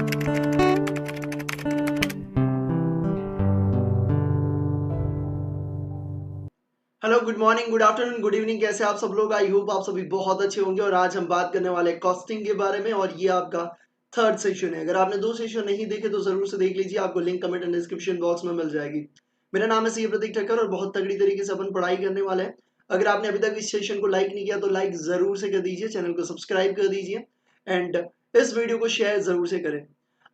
Hello, good morning, good afternoon, good evening. कैसे आप सब लोग? आई होप आप सभी बहुत अच्छे होंगे। और आज हम बात करने वाले कॉस्टिंग के बारे में, और ये आपका थर्ड सेशन है। अगर आपने दो सेशन नहीं देखे तो जरूर से देख लीजिए, आपको link comment and description box में मिल जाएगी। मेरा नाम है सी प्रतीक ठक्कर और बहुत तगड़ी तरीके से अपन पढ़ाई करने वाले हैं। अगर आपने अभी तक इस सेशन को लाइक नहीं किया तो लाइक जरूर से कर दीजिए, चैनल को सब्सक्राइब कर दीजिए एंड इस वीडियो को शेयर जरूर से करें।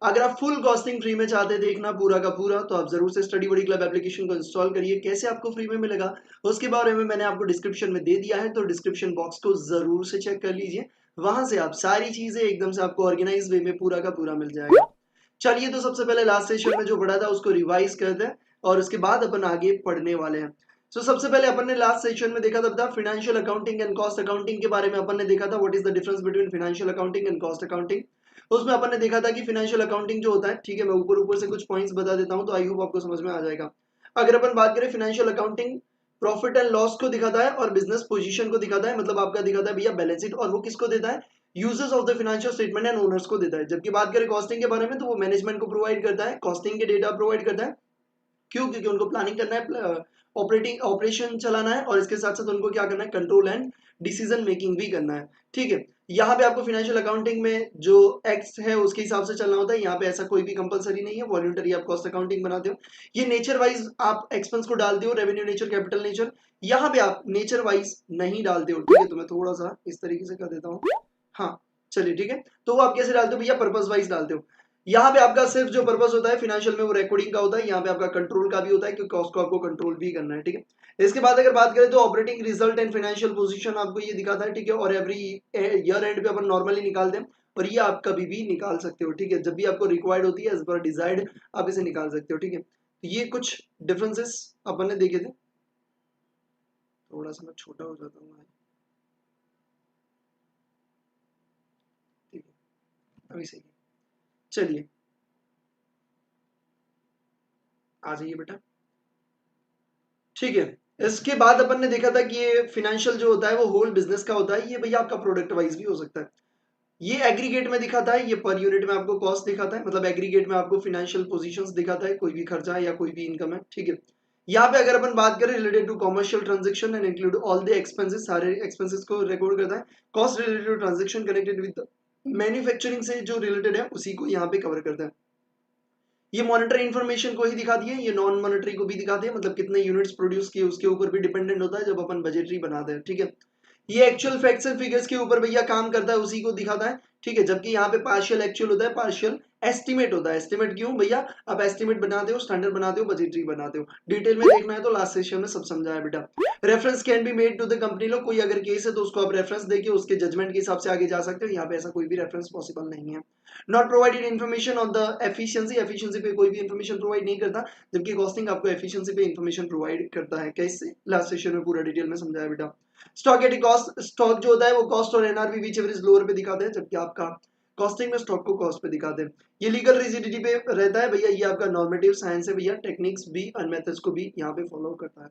अगर आप फुल कॉस्टिंग फ्री में चाहते हैं देखना पूरा का पूरा, तो आप जरूर से स्टडी बडी क्लब एप्लीकेशन को इंस्टॉल करिए। कैसे आपको फ्री में मिलेगा उसके बारे में मैंने आपको डिस्क्रिप्शन में दे दिया है, तो डिस्क्रिप्शन बॉक्स को जरूर से चेक कर लीजिए। वहां से आप सारी चीजें एकदम से आपको ऑर्गेनाइज वे में पूरा का पूरा मिल जाएगा। चलिए, तो सबसे पहले लास्ट सेशन में जो पढ़ा था उसको रिवाइज करते हैं और उसके बाद अपन आगे पढ़ने वाले हैं। तो सबसे पहले अपन ने लास्ट सेशन में देखा था financial accounting and cost accounting के बारे में। अपन ने देखा था what is the difference between financial accounting and cost accounting. उसमें अपन ने देखा था कि फाइनेंशियल अकाउंटिंग जो होता है, ठीक है, मैं ऊपर ऊपर से कुछ पॉइंट्स बता देता हूं तो आई होप आपको समझ में आ जाएगा। अगर अपन बात करें financial accounting, profit and loss को दिखाता है और बिजनेस पोजीशन को दिखाता है, मतलब आपका दिखाता है भैया बैलेंस शीट, और वो किसको देता है? Users of the financial statement and owners को देता है। जबकि बात करें कॉस्टिंग के बारे में तो वो मैनेजमेंट को प्रोवाइड करता है, कॉस्टिंग के डेटा प्रोवाइड करता है। क्यों? क्योंकि उनको प्लानिंग करना है, ऑपरेशन चलाना है, और इसके साथ साथ उनको क्या करना है? कंट्रोल एंड डिसीजन मेकिंग भी करना है। ठीक है, यहाँ पे आपको फाइनेंशियल अकाउंटिंग में जो एक्ट है उसके हिसाब से चलना होता है। यहाँ पे ऐसा कोई भी कंपलसरी नहीं है, वॉलंटरी आप कॉस्ट अकाउंटिंग बनाते हो। ये नेचर वाइज आप एक्सपेंस को डालते हो, रेवेन्यू नेचर, कैपिटल नेचर। यहाँ पे आप नेचर वाइज नहीं डालते हो। ठीक है, तो मैं थोड़ा सा इस तरीके से कर देता हूँ। हाँ, चलिए ठीक है। तो वो आप कैसे डालते हो भैया? पर्पस वाइज डालते हो। यहाँ पे आपका सिर्फ जो पर्पस होता है फाइनेंशियल में वो रिकॉर्डिंग का होता है। यहाँ पे आपका कंट्रोल का भी होता है, क्योंकि कॉस्ट को आपको कंट्रोल भी करना है। ठीक है, इसके बाद अगर बात करें तो operating result and financial position आपको ये दिखाता है। ठीक है, और एवरी ईयर एंड पे अपन नॉर्मली निकालते हैं, और ये आप कभी भी निकाल सकते हो। ठीक है, जब भी आपको रिक्वायर्ड होती है एज पर डिजायर्ड आप इसे निकाल सकते हो। ठीक है, तो ये कुछ डिफरेंसेस अपन ने देखे थे। थोड़ा सा मैं छोटा हो जाता हूँ। ठीक है, अभी सही है। चलिए, आ जाइए बेटा। ठीक है, इसके बाद अपन ने देखा था कि ये फाइनेंशियल जो होता है वो होल बिजनेस का होता है। ये भैया आपका प्रोडक्ट वाइज भी हो सकता है। ये एग्रीगेट में दिखाता है, ये पर यूनिट में आपको कॉस्ट दिखाता है, मतलब एग्रीगेट में आपको फाइनेंशियल पोजीशंस दिखाता है, कोई भी खर्चा है या कोई भी इनकम है। ठीक है, यहाँ पे अगर अपन बात करें related to commercial transaction and include all the expenses, सारे एक्सपेंसेस को रिकॉर्ड करता है। Cost related to transaction connected with manufacturing से जो रिलेटेड है उसी को यहाँ पे कवर करता है। ये मॉनेटरी इन्फॉर्मेशन को ही दिखाती है, ये नॉन मॉनेटरी को भी दिखाती है, मतलब कितने यूनिट्स प्रोड्यूस किए उसके ऊपर भी डिपेंडेंट होता है जब अपन बजटरी बनाते हैं। ठीक है, ये एक्चुअल फैक्ट्स एंड फिगर्स के ऊपर भैया काम करता है, उसी को दिखाता है। ठीक है, जबकि यहाँ पे पार्शियल एक्चुअल होता है, पार्शियल एस्टिमेट होता है। एस्टिमेट क्यों भैया? आप एस्टिमेट बनाते हो, स्टैंडर्ड बनाते हो, बजटरी बनाते हो। डिटेल में देखना है तो लास्ट सेशन में सब समझाया बेटा। Reference can be made to the company law, कोई अगर केस है तो उसको आप रेफरेंस देके उसके जजमेंट के हिसाब से आगे जा सकते हो। यहाँ पे ऐसा कोई भी रेफरेंस पॉसिबल नहीं है। Not provided information on the efficiency, efficiency पे कोई भी इन्फॉर्मेशन प्रोवाइड नहीं करता, जबकि कॉस्टिंग आपको एफिशिएंसी पे इन्फॉर्मेशन प्रोवाइड करता है। कैसे? लास्ट सेशन में पूरा डिटेल में समझाया बेटा। स्टॉक एट कॉस्ट, स्टॉक जो होता है वो कॉस्ट और NRV which ever is lower पे दिखाते हैं, जबकि आपका कॉस्टिंग में स्टॉक को कॉस्ट पे दिखाते हैं। ये लीगल रिजिडिटी पे रहता है भैया, ये आपका नॉर्मेटिव साइंस है भैया, टेक्निक्स भी और मेथड्स को भी यहाँ पे फॉलो करता है।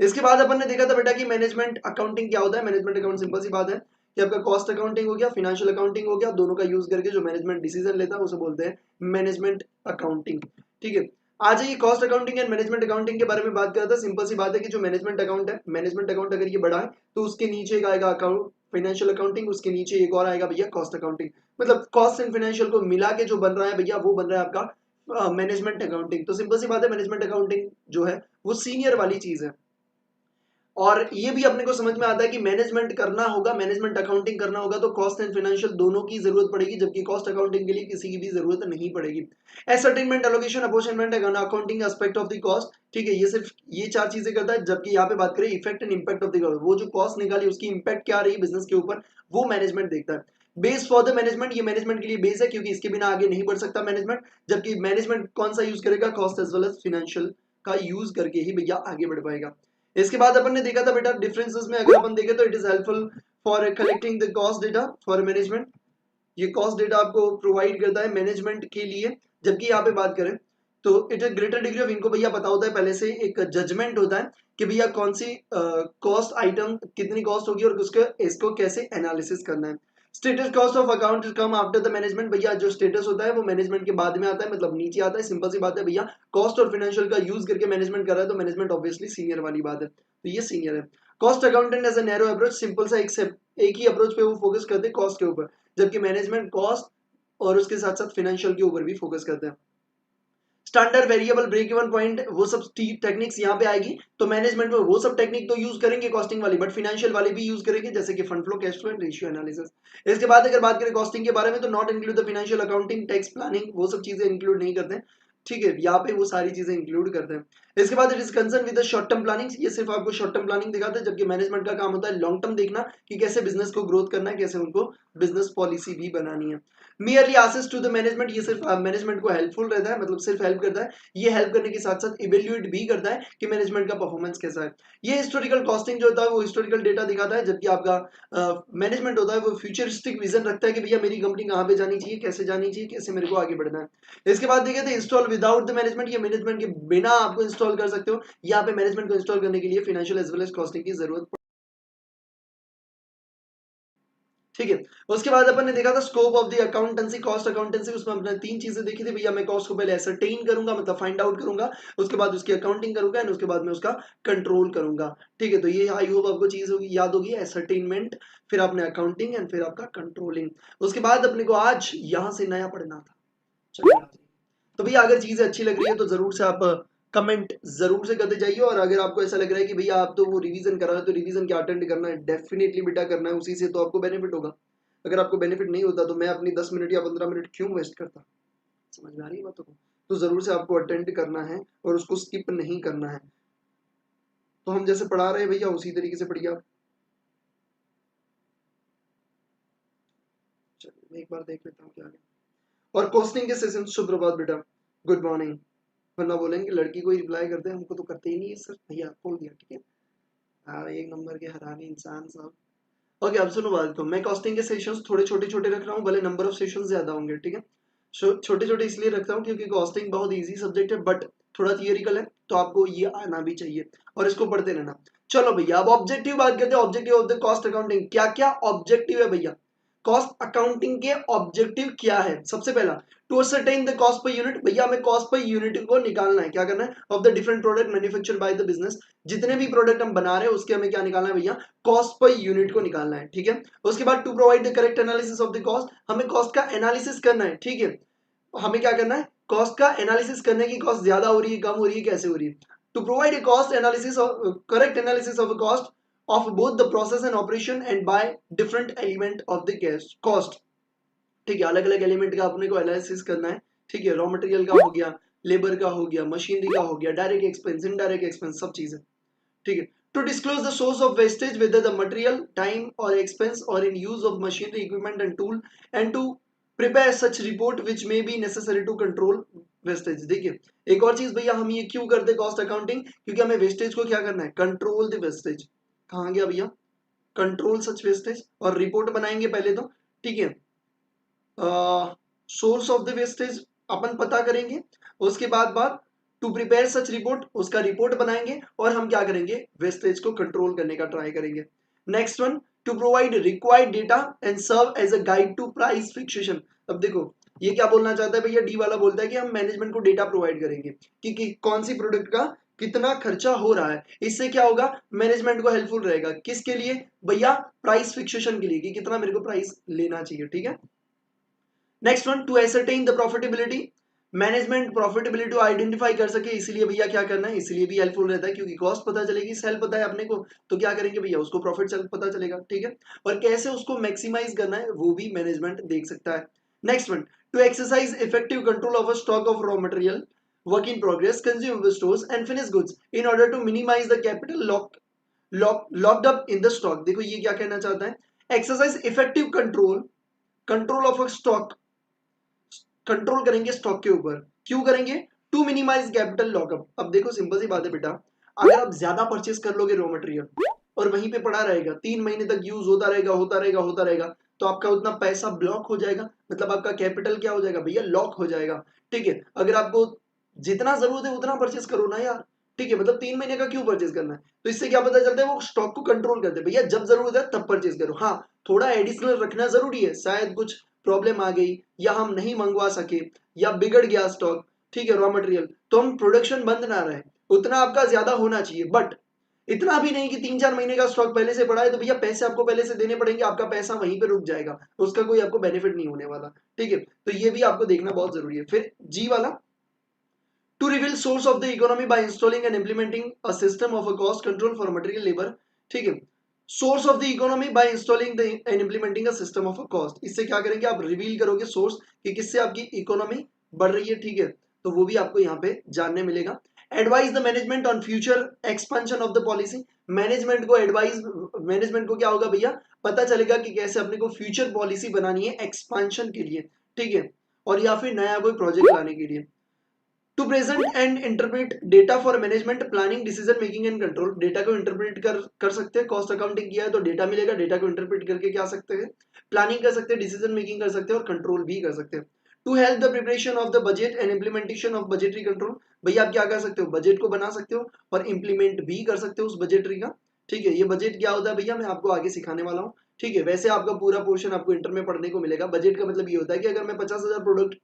इसके बाद अपन ने देखा था बेटा कि मैनेजमेंट अकाउंटिंग क्या होता है। मैनेजमेंट अकाउंट सिंपल सी बात है कि आपका कॉस्ट अकाउंटिंग हो गया, फाइनेंशियल अकाउंटिंग हो गया, दोनों का यूज करके जो मैनेजमेंट डिसीजन लेता है उसे बोलते हैं मैनेजमेंट अकाउंटिंग। ठीक है, आ जाइए cost accounting and management accounting के बारे में बात करते हैं। सिंपल सी बात है कि जो मैनेजमेंट अकाउंट है, मैनेजमेंट अकाउंट अगर ये बड़ा है तो उसके नीचे एक आएगा अकाउंट फाइनेंशियल अकाउंटिंग, उसके नीचे एक और आएगा भैया कॉस्ट अकाउंटिंग। मतलब कॉस्ट एंड फाइनेंशियल को मिला के जो बन रहा है भैया वो बन रहा है आपका मैनेजमेंट अकाउंटिंग। तो सिंपल सी बात है, मैनेजमेंट अकाउंटिंग जो है वो सीनियर वाली चीज है। और ये भी अपने को समझ में आता है कि मैनेजमेंट करना होगा, मैनेजमेंट अकाउंटिंग करना होगा तो कॉस्ट एंड फाइनेंशियल दोनों की जरूरत पड़ेगी, जबकि कॉस्ट अकाउंटिंग के लिए किसी की भी जरूरत नहीं पड़ेगी। Ascertainment, allocation, apportionment, accounting aspect of the cost. ठीक है, ये सिर्फ ये चार चीजें करता है। जबकि यहाँ पे बात करें effect and impact of the cost, वो जो कॉस्ट निकाली उसकी इंपैक्ट क्या रही बिजनेस के ऊपर, वो मैनेजमेंट देखता है। बेस फॉर द मैनेजमेंट, ये मैनेजमेंट के लिए बेस है, क्योंकि इसके बिना आगे नहीं बढ़ सकता मैनेजमेंट। जबकि मैनेजमेंट कौन सा यूज करेगा? Cost as well as financial का यूज करके ही भैया आगे बढ़ पाएगा। इसके बाद अपन ने देखा था बेटा डिफरेंसेस में अगर अपन देखें तो it is helpful for collecting the cost data for management. ये कॉस्ट डेटा आपको प्रोवाइड करता है मैनेजमेंट के लिए। जबकि यहाँ पे बात करें तो it is greater degree of, इनको भैया पता होता है पहले से, एक जजमेंट होता है कि भैया कौन सी कॉस्ट आइटम कितनी कॉस्ट होगी और उसके इसको कैसे एनालिसिस करना है। Status cost of account come after the management, भैया जो स्टेटस होता है वो मैनेजमेंट के बाद में आता है, मतलब नीचे आता है, सिंपल सी बात है भैया। कॉस्ट और फाइनेंशियल का यूज करके मैनेजमेंट कर रहा है तो मैनेजमेंट ऑब्वियसली सीनियर वाली बात है, तो ये सीनियर है। Cost accountant as a narrow approach, simple सा एक ही अप्रोच पे वो फोकस करते हैं कॉस्ट के ऊपर, जबकि मैनेजमेंट कॉस्ट और उसके साथ साथ फाइनेंशियल के ऊपर भी फोकस करते हैं। Standard variable break even point, वो सब टेक्निक्स यहाँ पे आएगी, तो मैनेजमेंट में वो सब टेक्निक तो यूज करेंगे कॉस्टिंग वाली, बट फाइनेंशियल वाले भी यूज करेंगे, जैसे कि fund flow, cash flow and ratio analysis. इसके बाद अगर बात करें कॉस्टिंग के बारे में, तो not include the financial accounting, tax planning, वो सब चीजें इंक्लूड नहीं करते हैं, ठीक है, यहाँ पे वो सारी चीजें इंक्लूड करते हैं। इसके बाद it is concern with short term planning, ये सिर्फ आपको शॉर्ट टर्म प्लानिंग दिखाते हैं, जबकि मैनेजमेंट का काम होता है लॉन्ग टर्म देखना कि कैसे बिजनेस को ग्रोथ करना है, कैसे उनको बिजनेस पॉलिसी भी बनानी है। Merely assist to the management, ये सिर्फ मैनेजमेंट को हेल्पफुल रहता है, मतलब सिर्फ हेल्प करता है, ये हेल्प करने के साथ साथ इवेल्युएट भी करता है कि मैनेजमेंट का परफॉर्मेंस कैसा है। ये हिस्टोरिकल कॉस्टिंग जो होता है वो हिस्टोरिकल डेटा दिखाता है, जबकि आपका मैनेजमेंट होता है वो फ्यूचरिस्टिक विजन रखता है कि भैया मेरी कंपनी कहाँ पे जानी चाहिए, कैसे जानी चाहिए, कैसे मेरे को आगे बढ़ना है। इसके बाद देखिए इंस्टॉल विदाउट द मैनेजमेंट, ये मैनेजमेंट के बिना आपको इंस्टॉल कर सकते हो, यहाँ पे मैनेजमेंट को इंस्टॉल करने के लिए financial as well as costing की जरूरत, ठीक है। उसके बाद अपन ने देखा था scope of the accountancy, cost accountancy, उसमें हमने तीन चीजें देखी थी भैया। मैं कॉस्ट को पहले एसरटेन करूंगा, मतलब फाइंड आउट करूंगा, उसके बाद उसकी अकाउंटिंग करूंगा एंड उसके बाद में उसका कंट्रोल करूंगा, ठीक है। तो ये आई होप आपको चीज होगी, याद होगी, एसरटेनमेंट, फिर आपने अकाउंटिंग एंड फिर आपका कंट्रोलिंग। उसके बाद अपने को आज यहां से नया पढ़ना था, चलिए। तो भैया अगर चीजें अच्छी लग रही है तो जरूर से आप कमेंट जरूर से करते जाइए, और अगर आपको ऐसा लग रहा है कि भैया आप तो वो रिवीजन कर रहे हो तो रिवीजन क्या अटेंड करना है, डेफिनेटली बेटा करना है, उसी से तो आपको बेनिफिट होगा। अगर आपको बेनिफिट नहीं होता तो मैं अपनी 10 मिनट या 15 मिनट क्यों वेस्ट करता, समझ में आ रही है बातों को। तो जरूर से आपको अटेंड करना है और उसको स्किप नहीं करना है। तो हम जैसे पढ़ा रहे हैं भैया उसी तरीके से पढ़िए आप। चलिए मैं एक बार देख लेता हूँ क्या है। और कॉस्टिंग के सेशन, सुप्रभात बेटा, गुड मॉर्निंग। वरना बोलेंगे लड़की को ही रिप्लाई करते हैं, हमको तो करते ही नहीं है सर, भैया बोल दिया, ठीक है। हाँ, एक नंबर के हरामी इंसान साहब। ओके अब सुनो बात को, मैं कॉस्टिंग के सेशंस थोड़े छोटे छोटे रख रहा हूँ, भले नंबर ऑफ सेशंस ज्यादा होंगे, ठीक है। छोटे छोटे इसलिए रखता हूँ क्योंकि कॉस्टिंग बहुत इजी सब्जेक्ट है, बट थोड़ा थियरिकल है, तो आपको ये आना भी चाहिए और इसको पढ़ते रहना। चलो भैया अब ऑब्जेक्टिव बात करते हैं, objective of the cost accounting, क्या क्या ऑब्जेक्टिव है भैया। कॉस्ट अकाउंटिंग के ऑब्जेक्टिव क्या है, सबसे पहला to ascertain the cost per unit, भैया हमें कॉस्ट पर यूनिट को निकालना है, क्या करना है, of the different product manufactured by the business, जितने भी प्रोडक्ट हम बना रहे हैं उसके हमें क्या निकालना है भैया, कॉस्ट पर यूनिट को निकालना है, ठीक है। उसके बाद to provide the correct analysis of the cost, हमें कॉस्ट का एनालिसिस करना है, ठीक है। हमें क्या करना है, कॉस्ट का एनालिसिस करने की, कॉस्ट ज्यादा हो रही है, कम हो रही है, कैसे हो रही है, to provide a cost analysis, correct analysis of cost of both the process and operation and by different element of the cost, ठीक है। अलग अलग एलिमेंट का अपने को एनालिसिस करना है, ठीक है। रॉ मटेरियल का हो गया, लेबर का हो गया, मशीनरी का हो गया, डायरेक्ट एक्सपेंस, इनडायरेक्ट एक्सपेंस, सब चीजें, ठीक है। To disclose the source of wastage whether the material time or expense or in use of machinery equipment and tool and to prepare such report which may be necessary to control wastage. देखिए एक और चीज भैया, हम ये क्यों करते cost accounting, क्योंकि हमें वेस्टेज को क्या करना है, कंट्रोल द वेस्टेज। कहाँ गया भैया, कंट्रोल सच वेस्टेज, और रिपोर्ट बनाएंगे पहले तो, ठीक है। सोर्स ऑफ द वेस्टेज अपन पता करेंगे, उसके बाद बात टू प्रिपेयर सच रिपोर्ट, उसका रिपोर्ट बनाएंगे, और हम क्या करेंगे, वेस्टेज को कंट्रोल करने का ट्राई करेंगे। Next one, to provide required data and serve as a guide to price fixation. अब देखो ये क्या बोलना चाहता है भैया, डी वाला बोलता है कि हम मैनेजमेंट को डेटा प्रोवाइड करेंगे कि कौन सी प्रोडक्ट का कितना खर्चा हो रहा है, इससे क्या होगा, मैनेजमेंट को हेल्पफुल रहेगा, किसके लिए भैया, प्राइस फिक्सेशन के लिए, कि कितना मेरे को प्राइस लेना चाहिए, ठीक है। Next one, to ascertain the profitability, management profitability को आइडेंटिफाई कर सके, इसीलिए भैया क्या करना है, इसलिए भी हेल्पफुल रहता है, क्योंकि कॉस्ट पता चलेगी, सेल पता है अपने को, तो क्या करेंगे भैया, उसको प्रॉफिट पता चलेगा, ठीक है। और कैसे उसको मैक्सिमाइज करना है वो भी मैनेजमेंट देख सकता है। Next one, to exercise effective control of stock of raw material, work in progress, consumable stores and finish goods in order to minimise the capital locked up in the stock. देखो ये क्या कहना चाहता है, exercise effective control, control of stock, control करेंगे stock के ऊपर, क्यों करेंगे, टू मिनिमाइज कैपिटल लॉकअप। अब देखो सिंपल सी बात है बेटा, अगर आप ज्यादा परचेस कर लोगे रॉ मटेरियल और वहीं पे पड़ा रहेगा 3 महीने तक यूज होता रहेगा होता रहेगा होता रहेगा, तो आपका उतना पैसा ब्लॉक हो जाएगा, मतलब आपका कैपिटल क्या हो जाएगा भैया, लॉक हो जाएगा, ठीक है। अगर आपको जितना जरूरत है उतना परचेस करो ना यार, ठीक है, मतलब 3 महीने का क्यों परचेज करना है? तो इससे क्या पता चलता है, वो स्टॉक को कंट्रोल करते हैं, भैया जब जरूरत है तब परचेज करो। हाँ, थोड़ा एडिशनल रखना जरूरी है, शायद कुछ प्रॉब्लम आ गई या हम नहीं मंगवा सके या बिगड़ गया स्टॉक, ठीक है, रॉ मटेरियल, तो हम प्रोडक्शन बंद ना रहे, उतना आपका ज्यादा होना चाहिए। बट इतना भी नहीं कि 3-4 महीने का स्टॉक पहले से पड़ा है तो भैया पैसे आपको पहले से देने पड़ेंगे, आपका पैसा वहीं पे रुक जाएगा, उसका कोई आपको बेनिफिट नहीं होने वाला। ठीक है, तो ये भी आपको देखना बहुत जरूरी है। फिर जी वाला, to reveal source of the economy by installing and implementing a system of a cost control for material labor। ठीक है, source of the economy by installing the end implementing a system of a cost, इससे क्या करेंगे, आप reveal करोगे source कि किससे आपकी इकोनॉमी बढ़ रही है। ठीक है, तो वो भी आपको यहाँ पे जानने मिलेगा। Advise the management on future expansion of the policy, management को एडवाइज, मैनेजमेंट को क्या होगा भैया, पता चलेगा कि कैसे अपने को फ्यूचर पॉलिसी बनानी है एक्सपेंशन के लिए। ठीक है, और या फिर नया कोई प्रोजेक्ट लाने के लिए। To present and interpret data for management planning decision making and control, data को इंटरप्रेट कर सकते हैं, कॉस्ट अकाउंटिंग किया है तो डेटा मिलेगा, डेटा को इंटरप्रेट करके क्या सकते हैं, प्लानिंग कर सकते हैं, डिसीजन मेकिंग कर सकते हैं और कंट्रोल भी कर सकते हैं। To help the preparation of the budget and implementation of budgetary control, भैया आप क्या कर सकते हो, बजट को बना सकते हो और इंप्लीमेंट भी कर सकते हो उस बजटरी का। ठीक है, ये बजट क्या होता है भैया, मैं आपको आगे सिखाने वाला हूँ। ठीक है, वैसे आपका पूरा पोर्शन आपको इंटर में पढ़ने को मिलेगा। बजट का मतलब ये होता है कि अगर मैं 50,000 प्रोडक्ट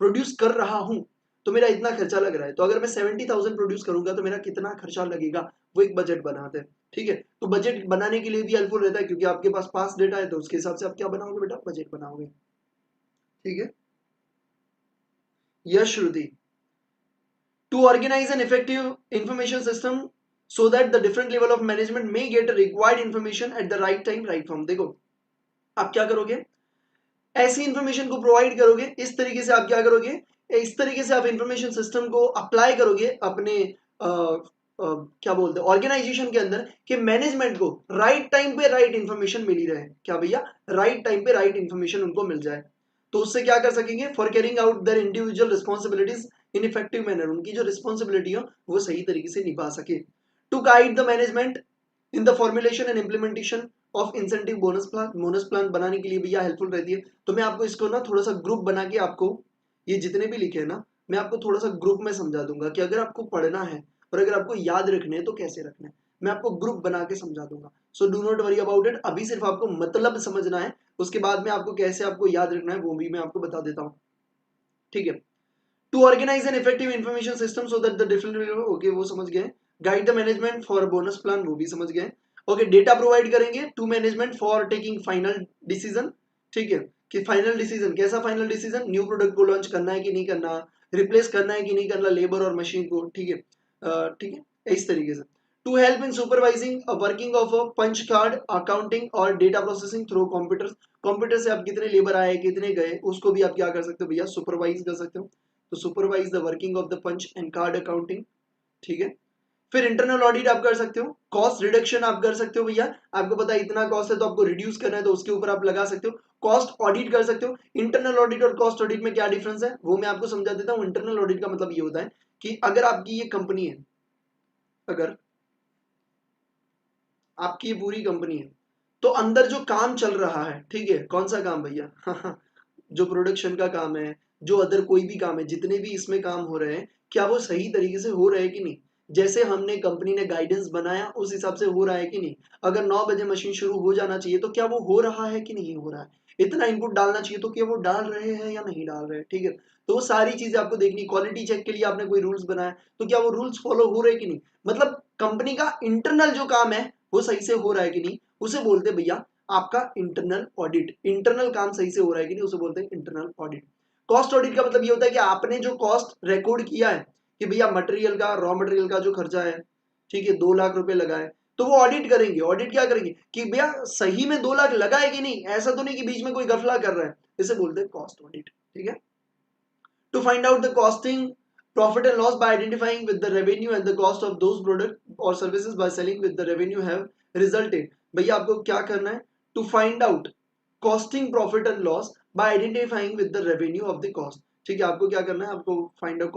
प्रोड्यूस कर रहा हूं तो मेरा इतना खर्चा लग रहा है, तो अगर मैं 70,000 प्रोड्यूस करूंगा तो मेरा कितना खर्चा लगेगा, वो एक बजट बनाते हैं। ठीक है, तो बजट बनाने के लिए भी हेल्पफुल रहता है, क्योंकि आपके पास पास डेटा है तो उसके हिसाब से आप क्या बनाओगे बेटा, बजट बनाओगे। ठीक है, Yash Shruti, to organise an effective information system so that the different level of management may get required information at the right time right form। देखो आप क्या करोगे, ऐसी इंफॉर्मेशन को प्रोवाइड करोगे, इस तरीके से आप क्या करोगे, इस तरीके से आप इंफॉर्मेशन सिस्टम को अप्लाई करोगे अपने क्या बोलते हैं ऑर्गेनाइजेशन के अंदर, कि मैनेजमेंट को राइट टाइम पे राइट इंफॉर्मेशन मिली रहे। क्या भैया, राइट टाइम पे राइट इंफॉर्मेशन उनको मिल जाए, तो उससे क्या कर सकेंगे, for carrying out their individual responsibilities in effective manner, उनकी जो रिस्पॉन्सिबिलिटी हो वो सही तरीके से निभा सके। To guide the management in the formulation and implementation of incentive bonus plan बनाने के लिए भैया हेल्पफुल रहती है। तो मैं आपको इसको ना थोड़ा सा ग्रुप बना के आपको, ये जितने भी लिखे हैं ना, मैं आपको थोड़ा सा ग्रुप में समझा दूंगा कि अगर आपको पढ़ना है और अगर आपको याद रखने हैं तो कैसे रखना है, मैं आपको ग्रुप बना के समझा दूंगा। So do not worry about it, अभी सिर्फ आपको मतलब समझना है, उसके बाद में आपको कैसे आपको याद रखना है वो भी मैं आपको बता देता हूँ। ठीक है, to organise an effective information system so that the different, okay वो समझ गए। Guide the management for bonus plan, वो भी समझ गए। ओके, डेटा प्रोवाइड करेंगे to management for taking final decision. ठीक है, कि फाइनल डिसीजन कैसा, फाइनल डिसीजन न्यू प्रोडक्ट को लॉन्च करना है कि नहीं करना, रिप्लेस करना है कि नहीं करना लेबर और मशीन को। ठीक है, ठीक है, इस तरीके से। To help in supervising working of a punch card accounting और data processing through computer, computer से आप कितने लेबर आए कितने गए उसको भी आप क्या कर सकते हो भैया, सुपरवाइज कर सकते हो। तो supervise the working of the punch and card accounting. ठीक है, फिर इंटरनल ऑडिट आप कर सकते हो, कॉस्ट रिडक्शन आप कर सकते हो, भैया आपको पता है इतना कॉस्ट है तो आपको रिड्यूस करना है तो उसके ऊपर आप लगा सकते हो, कॉस्ट ऑडिट कर सकते हो। इंटरनल ऑडिट और कॉस्ट ऑडिट में क्या डिफरेंस है वो मैं आपको समझा देता हूँ। इंटरनल ऑडिट का मतलब ये होता है कि अगर आपकी ये कंपनी है, अगर आपकी ये पूरी कंपनी है तो अंदर जो काम चल रहा है, ठीक है, कौन सा काम भैया जो प्रोडक्शन का काम है, जो अदर कोई भी काम है, जितने भी इसमें काम हो रहे हैं, क्या वो सही तरीके से हो रहे हैं कि नहीं, जैसे हमने कंपनी ने गाइडेंस बनाया उस हिसाब से हो रहा है कि नहीं। अगर 9 बजे मशीन शुरू हो जाना चाहिए तो क्या वो हो रहा है कि नहीं हो रहा है, इतना इनपुट डालना चाहिए तो क्या वो डाल रहे हैं या नहीं डाल रहे हैं। ठीक है, तो वो सारी चीजें आपको देखनी। क्वालिटी चेक के लिए आपने कोई रूल्स बनाया तो क्या वो रूल्स फॉलो हो रहे हैं कि नहीं, मतलब कंपनी का इंटरनल जो काम है वो सही से हो रहा है कि नहीं, उसे बोलते हैं भैया आपका इंटरनल ऑडिट। इंटरनल काम सही से हो रहा है कि नहीं उसे बोलते हैं इंटरनल ऑडिट। कॉस्ट ऑडिट का मतलब ये होता है कि आपने जो कॉस्ट रिकॉर्ड किया है कि भैया मटेरियल का, रॉ मटेरियल का जो खर्चा है, ठीक है, 2 लाख रुपए लगा है, तो वो ऑडिट करेंगे। ऑडिट क्या करेंगे कि भैया सही में 2 लाख लगा है कि नहीं, ऐसा तो नहीं कि बीच में कोई गफला कर रहा है, इसे बोलते हैं कॉस्ट ऑडिट। ठीक है, to find out the costing profit and loss by identifying with the revenue and the cost of those product or services by selling with the revenue have resulted। भैया आपको क्या करना है, to find out costing profit and loss by identifying with the revenue of the cost। ठीक है, आपको क्या करना है, आपको find out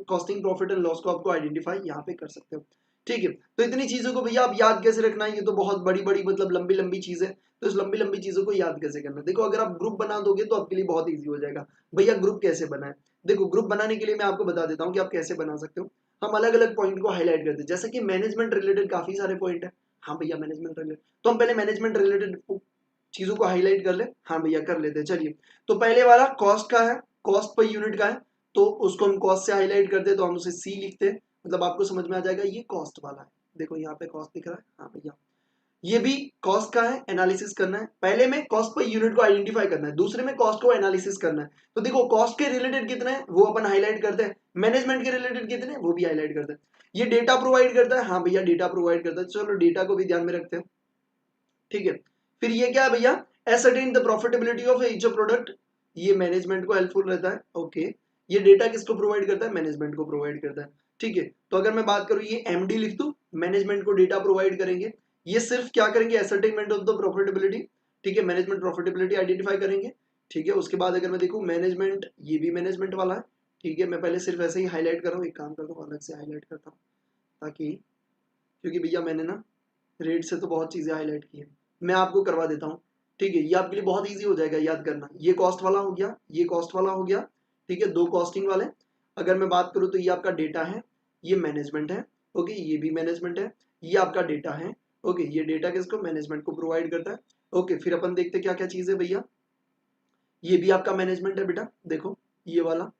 costing profit and loss को आपको आइडेंटिफाई यहाँ पे कर सकते हो। ठीक है, तो इतनी चीजों को भैया आप याद कैसे रखना है, ये तो बहुत बड़ी बड़ी मतलब लंबी लंबी चीज है, तो इस लंबी लंबी चीजों को याद कैसे करना है। देखो अगर आप ग्रुप बना दोगे तो आपके लिए बहुत ईजी हो जाएगा। भैया ग्रुप कैसे बनाए, देखो ग्रुप बनाने के लिए मैं आपको बता देता हूँ कि आप कैसे बना सकते हो। हम अलग अलग पॉइंट को हाईलाइट करते हैं। जैसे कि मैनेजमेंट रिलेटेड काफी सारे पॉइंट है, हाँ भैया मैनेजमेंट रिलेटेड, तो हम पहले मैनेजमेंट रिलेटेड चीजों को हाईलाइट कर ले, हाँ भैया कर लेते हैं। चलिए, तो पहले वाला कॉस्ट का है, कॉस्ट पर यूनिट का है, तो उसको हम कॉस्ट से हाईलाइट करते हैं, तो हम उसे सी लिखते हैं, मतलब आपको समझ में आ जाएगा ये कॉस्ट वाला है। देखो यहाँ पे कॉस्ट दिख रहा है, हाँ भैया ये भी कॉस्ट का है, एनालिसिस करना है। पहले में कॉस्ट पर यूनिट को आइडेंटिफाई करना है, दूसरे में कॉस्ट को एनालिसिस करना है। तो देखो कॉस्ट के रिलेटेड कितने हैं वो अपन हाईलाइट करते हैं, मैनेजमेंट के रिलेटेड कितने हैं वो भी हाईलाइट करते हैं। ये डेटा प्रोवाइड करता है, हाँ भैया डेटा प्रोवाइड करता है, चलो डेटा को भी ध्यान में रखते हैं, ठीक है। फिर ये क्या है भैया, ascertain the profitability of each product, ये मैनेजमेंट को हेल्पफुल रहता है, ओके। ये डेटा किसको प्रोवाइड करता है, मैनेजमेंट को प्रोवाइड करता है, ठीक है। तो अगर मैं बात करूं ये एमडी लिख दूं, मैनेजमेंट को डेटा प्रोवाइड करेंगे, ये सिर्फ क्या करेंगे, एसर्टेनमेंट ऑफ द प्रॉफिटेबिलिटी, ठीक है, मैनेजमेंट प्रॉफिटेबिलिटी आइडेंटिफाई करेंगे, ठीक है। उसके बाद अगर मैं देखूं मैनेजमेंट, ये भी मैनेजमेंट वाला है, ठीक है। मैं पहले सिर्फ ऐसे ही हाईलाइट कर रहा हूँ, एक काम करता हूँ अलग से हाईलाइट करता हूँ, ताकि, क्योंकि भैया मैंने ना रेट से तो बहुत चीजें हाईलाइट की है, मैं आपको करवा देता हूँ, ठीक है। ये आपके लिए बहुत इजी हो जाएगा याद करना, ये कॉस्ट वाला हो गया, ये कॉस्ट वाला हो गया, ठीक है, दो कॉस्टिंग वाले। अगर मैं बात करूँ तो ये आपका डेटा है, ये मैनेजमेंट है, ओके, ये भी मैनेजमेंट है, ये आपका डेटा है, ओके, ये डेटा किसको, मैनेजमेंट को प्रोवाइड करता है, ओके। फिर अपन देखते क्या क्या चीज है भैया, ये भी आपका मैनेजमेंट है बेटा, देखो ये वाला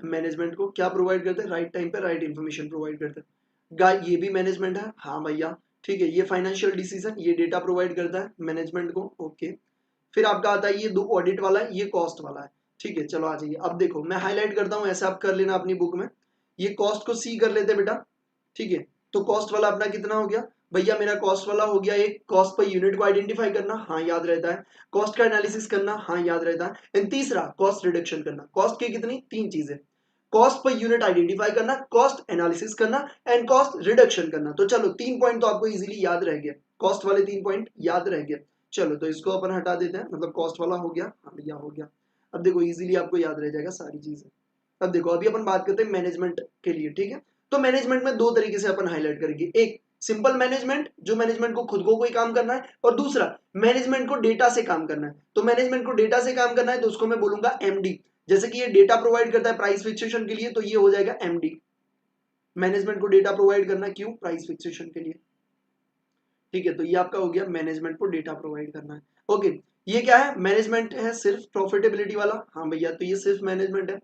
मैनेजमेंट को क्या प्रोवाइड करते हैं, राइट टाइम पे राइट इन्फॉर्मेशन प्रोवाइड करते हैं। गाय ये भी मैनेजमेंट है, हाँ भैया, ठीक है। ये फाइनेंशियल डिसीजन, ये डेटा प्रोवाइड करता है मैनेजमेंट को, ओके। फिर आपका आता है ये दो ऑडिट वाला है, ये कॉस्ट वाला है, ठीक है। चलो आ जाइए, अब देखो मैं हाईलाइट करता हूँ, ऐसे आप कर लेना अपनी बुक में। ये कॉस्ट को सी कर लेते हैं बेटा, ठीक है। तो कॉस्ट वाला अपना कितना हो गया भैया, मेरा कॉस्ट वाला हो गया एक, कॉस्ट पर यूनिट को आइडेंटिफाई करना, हाँ याद रहता है, कॉस्ट का एनालिसिस करना, हाँ याद रहता है, एंड तीसरा कॉस्ट रिडक्शन करना। कॉस्ट की कितनी, तीन चीजें, कॉस्ट पर यूनिट आइडेंटिफाई करना, कॉस्ट एनालिसिस करना, एंड कॉस्ट रिडक्शन करना। तो चलो तीन पॉइंट तो आपको इजीली याद रह गए, कॉस्ट वाले तीन पॉइंट याद रह गए। चलो तो इसको अपन हटा देते हैं, मतलब कॉस्ट वाला हो गया, हाँ भैया हो गया। अब देखो इजीली आपको याद रह जाएगा सारी चीजें। अब देखो अभी अपन बात करते हैं मैनेजमेंट के लिए, ठीक है। तो मैनेजमेंट में दो तरीके से अपन हाईलाइट करेंगे, एक सिंपल मैनेजमेंट, जो मैनेजमेंट को खुद को कोई काम करना है, और दूसरा मैनेजमेंट को डेटा से काम करना है। तो मैनेजमेंट को डेटा से काम करना है तो उसको मैं बोलूंगा एमडी। जैसे कि ये डेटा प्रोवाइड करता है प्राइस फिक्सेशन के लिए, तो ये हो जाएगा एमडी, मैनेजमेंट को डेटा प्रोवाइड करना, क्यों, प्राइस फिक्सेशन के लिए, ठीक है। तो ये आपका हो गया मैनेजमेंट को डेटा प्रोवाइड करना है, ओके। ये क्या है, मैनेजमेंट है सिर्फ प्रॉफिटेबिलिटी वाला, हाँ भैया, तो ये सिर्फ मैनेजमेंट है।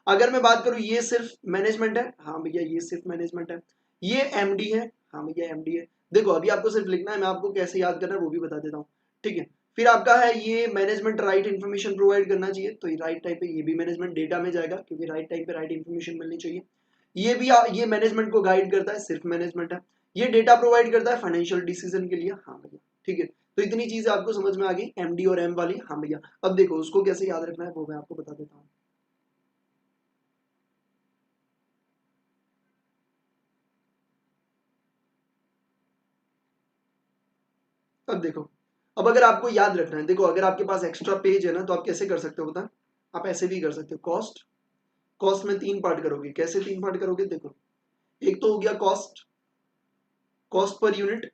अगर मैं बात करूं ये सिर्फ मैनेजमेंट है, हाँ भैया ये सिर्फ मैनेजमेंट है। ये एमडी है, हाँ भैया एमडी है। देखो अभी आपको सिर्फ लिखना है, मैं आपको कैसे याद करना है वो भी बता देता हूँ, ठीक है। फिर आपका है ये मैनेजमेंट राइट इन्फॉर्मेशन प्रोवाइड करना चाहिए, तो ये राइट टाइम पे, ये भी मैनेजमेंट डेटा में जाएगा, क्योंकि राइट टाइम पे राइट इन्फॉर्मेशन मिलनी चाहिए। ये भी ये मैनेजमेंट को गाइड करता है, सिर्फ मैनेजमेंट है। ये डेटा प्रोवाइड करता है फाइनेंशियल डिसीजन के लिए, हाँ भैया, ठीक है। तो इतनी चीजें आपको समझ में आ गई, एमडी और एम वाली, हाँ भैया। अब देखो उसको कैसे याद रखना है वो मैं आपको बता देता हूँ। अब देखो, अब अगर आपको याद रखना है, देखो अगर आपके पास एक्स्ट्रा पेज है ना, तो आप कैसे कर सकते हो बता, आप ऐसे भी कर सकते हो, कॉस्ट, कॉस्ट में तीन पार्ट करोगे, कैसे तीन पार्ट करोगे, देखो एक तो हो गया कॉस्ट, कॉस्ट पर यूनिट,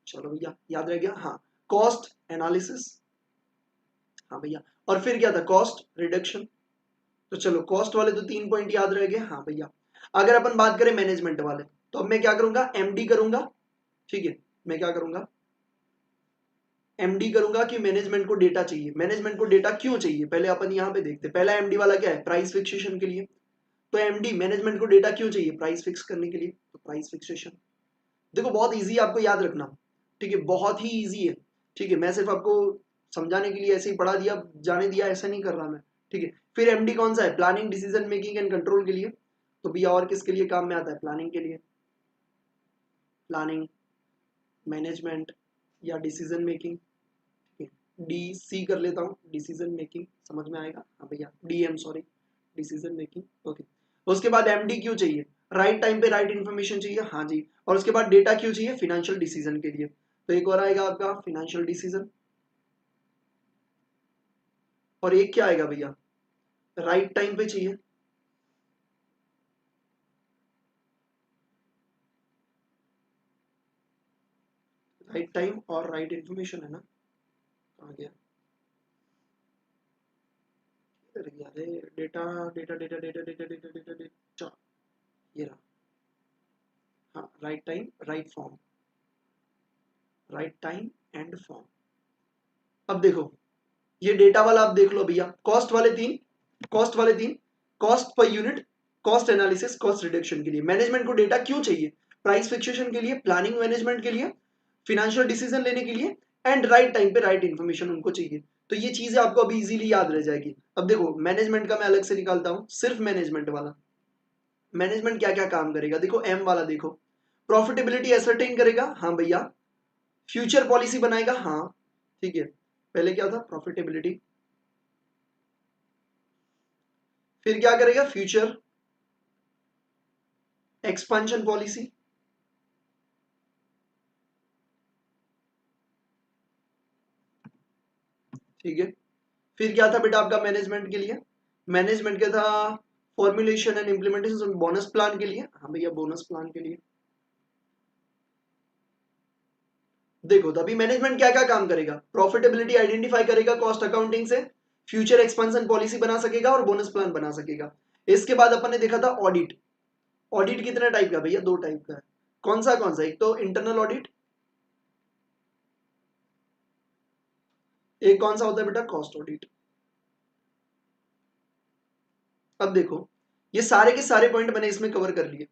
चलो भैया याद रह गया, हाँ, कॉस्ट एनालिसिस, हाँ भैया, और फिर क्या था, कॉस्ट रिडक्शन। तो चलो कॉस्ट वाले तो तीन पॉइंट याद रह गए, हाँ भैया। अगर अपन बात करें मैनेजमेंट वाले, तो अब मैं क्या करूंगा, एमडी करूंगा, ठीक है। मैं क्या करूंगा, एमडी करूंगा कि मैनेजमेंट को डेटा चाहिए, मैनेजमेंट को डेटा क्यों चाहिए, पहले अपन यहां पे देखते हैं। पहला एमडी वाला क्या है, प्राइस फिक्सेशन के लिए। तो एमडी मैनेजमेंट को डेटा क्यों चाहिए, प्राइस फिक्स करने के लिए, तो प्राइस फिक्सेशन। देखो बहुत इजी है आपको याद रखना, ठीक है, बहुत ही इजी है, ठीक है। मैं सिर्फ आपको समझाने के लिए ऐसे ही पढ़ा दिया, जाने दिया, ऐसा नहीं कर रहा मैं, ठीक है। फिर एमडी कौन सा है, planning decision making and control के लिए। तो भैया और किसके लिए काम में आता है, प्लानिंग के लिए, प्लानिंग, मैनेजमेंट या डिसीजन मेकिंग, डी सी कर लेता हूँ, डिसीजन मेकिंग, समझ में आएगा, हाँ भैया, D am sorry, decision making, okay. उसके बाद एमडी क्यों चाहिए, राइट टाइम पे राइट इन्फॉर्मेशन चाहिए, हाँ जी। और उसके बाद डेटा क्यों चाहिए, फिनेंशियल डिसीजन के लिए। तो एक और आएगा आपका फिनेंशियल डिसीजन, और एक क्या आएगा भैया, राइट टाइम पे चाहिए, राइट टाइम और राइट इन्फॉर्मेशन है ना, कहाँ गया, किधर गया रे, data data data data data data data data, ये रहा, right time, right form, right time and form. अब देखो ये डेटा वाला आप देख लो भैया, कॉस्ट वाले तीन, कॉस्ट वाले तीन, cost per unit, cost analysis, cost reduction के लिए। मैनेजमेंट को डेटा क्यों चाहिए? प्राइस फिक्सेशन के लिए, प्लानिंग मैनेजमेंट के लिए, फिनेंशियल डिसीजन लेने के लिए, एंड राइट टाइम पे राइट इन्फॉर्मेशन उनको चाहिए। तो ये चीजें आपको अभी इजीली याद रह जाएगी। अब देखो मैनेजमेंट का मैं अलग से निकालता हूं, सिर्फ मैनेजमेंट वाला। मैनेजमेंट क्या क्या काम करेगा? देखो एम वाला देखो, प्रॉफिटेबिलिटी एसरटेन करेगा, हाँ भैया। फ्यूचर पॉलिसी बनाएगा, हाँ ठीक है। पहले क्या था? प्रॉफिटेबिलिटी। फिर क्या करेगा? Future expansion policy. ठीक है। फिर क्या था बेटा आपका मैनेजमेंट के लिए? मैनेजमेंट क्या था? Formulation and implementation bonus plan के लिए, हाँ भैया बोनस प्लान के लिए। देखो तो अभी मैनेजमेंट क्या क्या काम करेगा? प्रॉफिटेबिलिटी आइडेंटिफाई करेगा कॉस्ट अकाउंटिंग से, फ्यूचर एक्सपेंशन पॉलिसी बना सकेगा और बोनस प्लान बना सकेगा। इसके बाद अपन ने देखा था ऑडिट। ऑडिट कितने टाइप का भैया? दो टाइप का है। कौन सा? एक तो इंटरनल ऑडिट, एक कौन सा होता है बेटा? Cost audit. अब देखो ये सारे के सारे पॉइंट मैंने इसमें कवर कर लिए,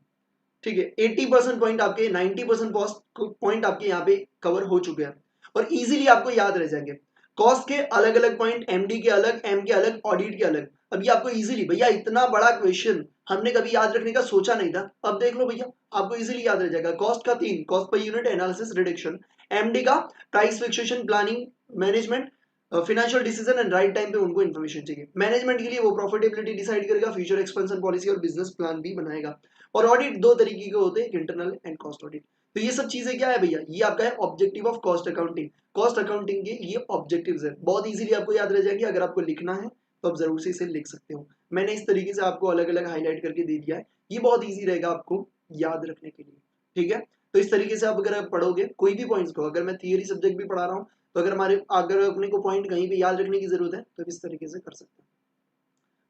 ठीक है। 80% पॉइंट आपके, 90% कॉस्ट पॉइंट आपके यहाँ पे कवर हो चुके हैं और इजीली आपको याद रह जाएंगे। कॉस्ट के अलग अलग पॉइंट, एमडी के अलग, एम के अलग, ऑडिट के अलग। अब ये आपको इजीली, भैया इतना बड़ा क्वेश्चन हमने कभी याद रखने का सोचा नहीं था, अब देख लो भैया आपको इजीली याद रह जाएगा। कॉस्ट का तीन, cost per unit, analysis, reduction. MD का price fixation, planning management, financial decision and right time पे उनको इन्फॉर्मेशन चाहिए। मैनेजमेंट के लिए वो प्रॉफिटेबिलिटी डिसाइड करेगा, फ्यूचर एक्सपेंशन पॉलिसी और बिजनेस प्लान भी बनाएगा। और ऑडिट दो तरीके के होते हैं, इंटरनल एंड कॉस्ट ऑडिट। तो ये सब चीजें क्या है भैया? ये आपका है objective of cost accounting. Cost accounting के ये ऑब्जेक्टिव्स है, बहुत इजीली आपको याद रह जाएंगे। अगर आपको लिखना है तो आप जरूर से इसे लिख सकते हो। मैंने इस तरीके से आपको अलग अलग हाईलाइट करके दे दिया है, ये बहुत ईजी रहेगा आपको याद रखने के लिए, ठीक है। तो इस तरीके से आप अगर आप पढ़ोगे कोई भी पॉइंट्स को, अगर मैं थियरी सब्जेक्ट भी पढ़ा रहा हूँ तो अगर अपने को पॉइंट कहीं पे याद रखने की जरूरत है तो इस तरीके से कर सकते हैं।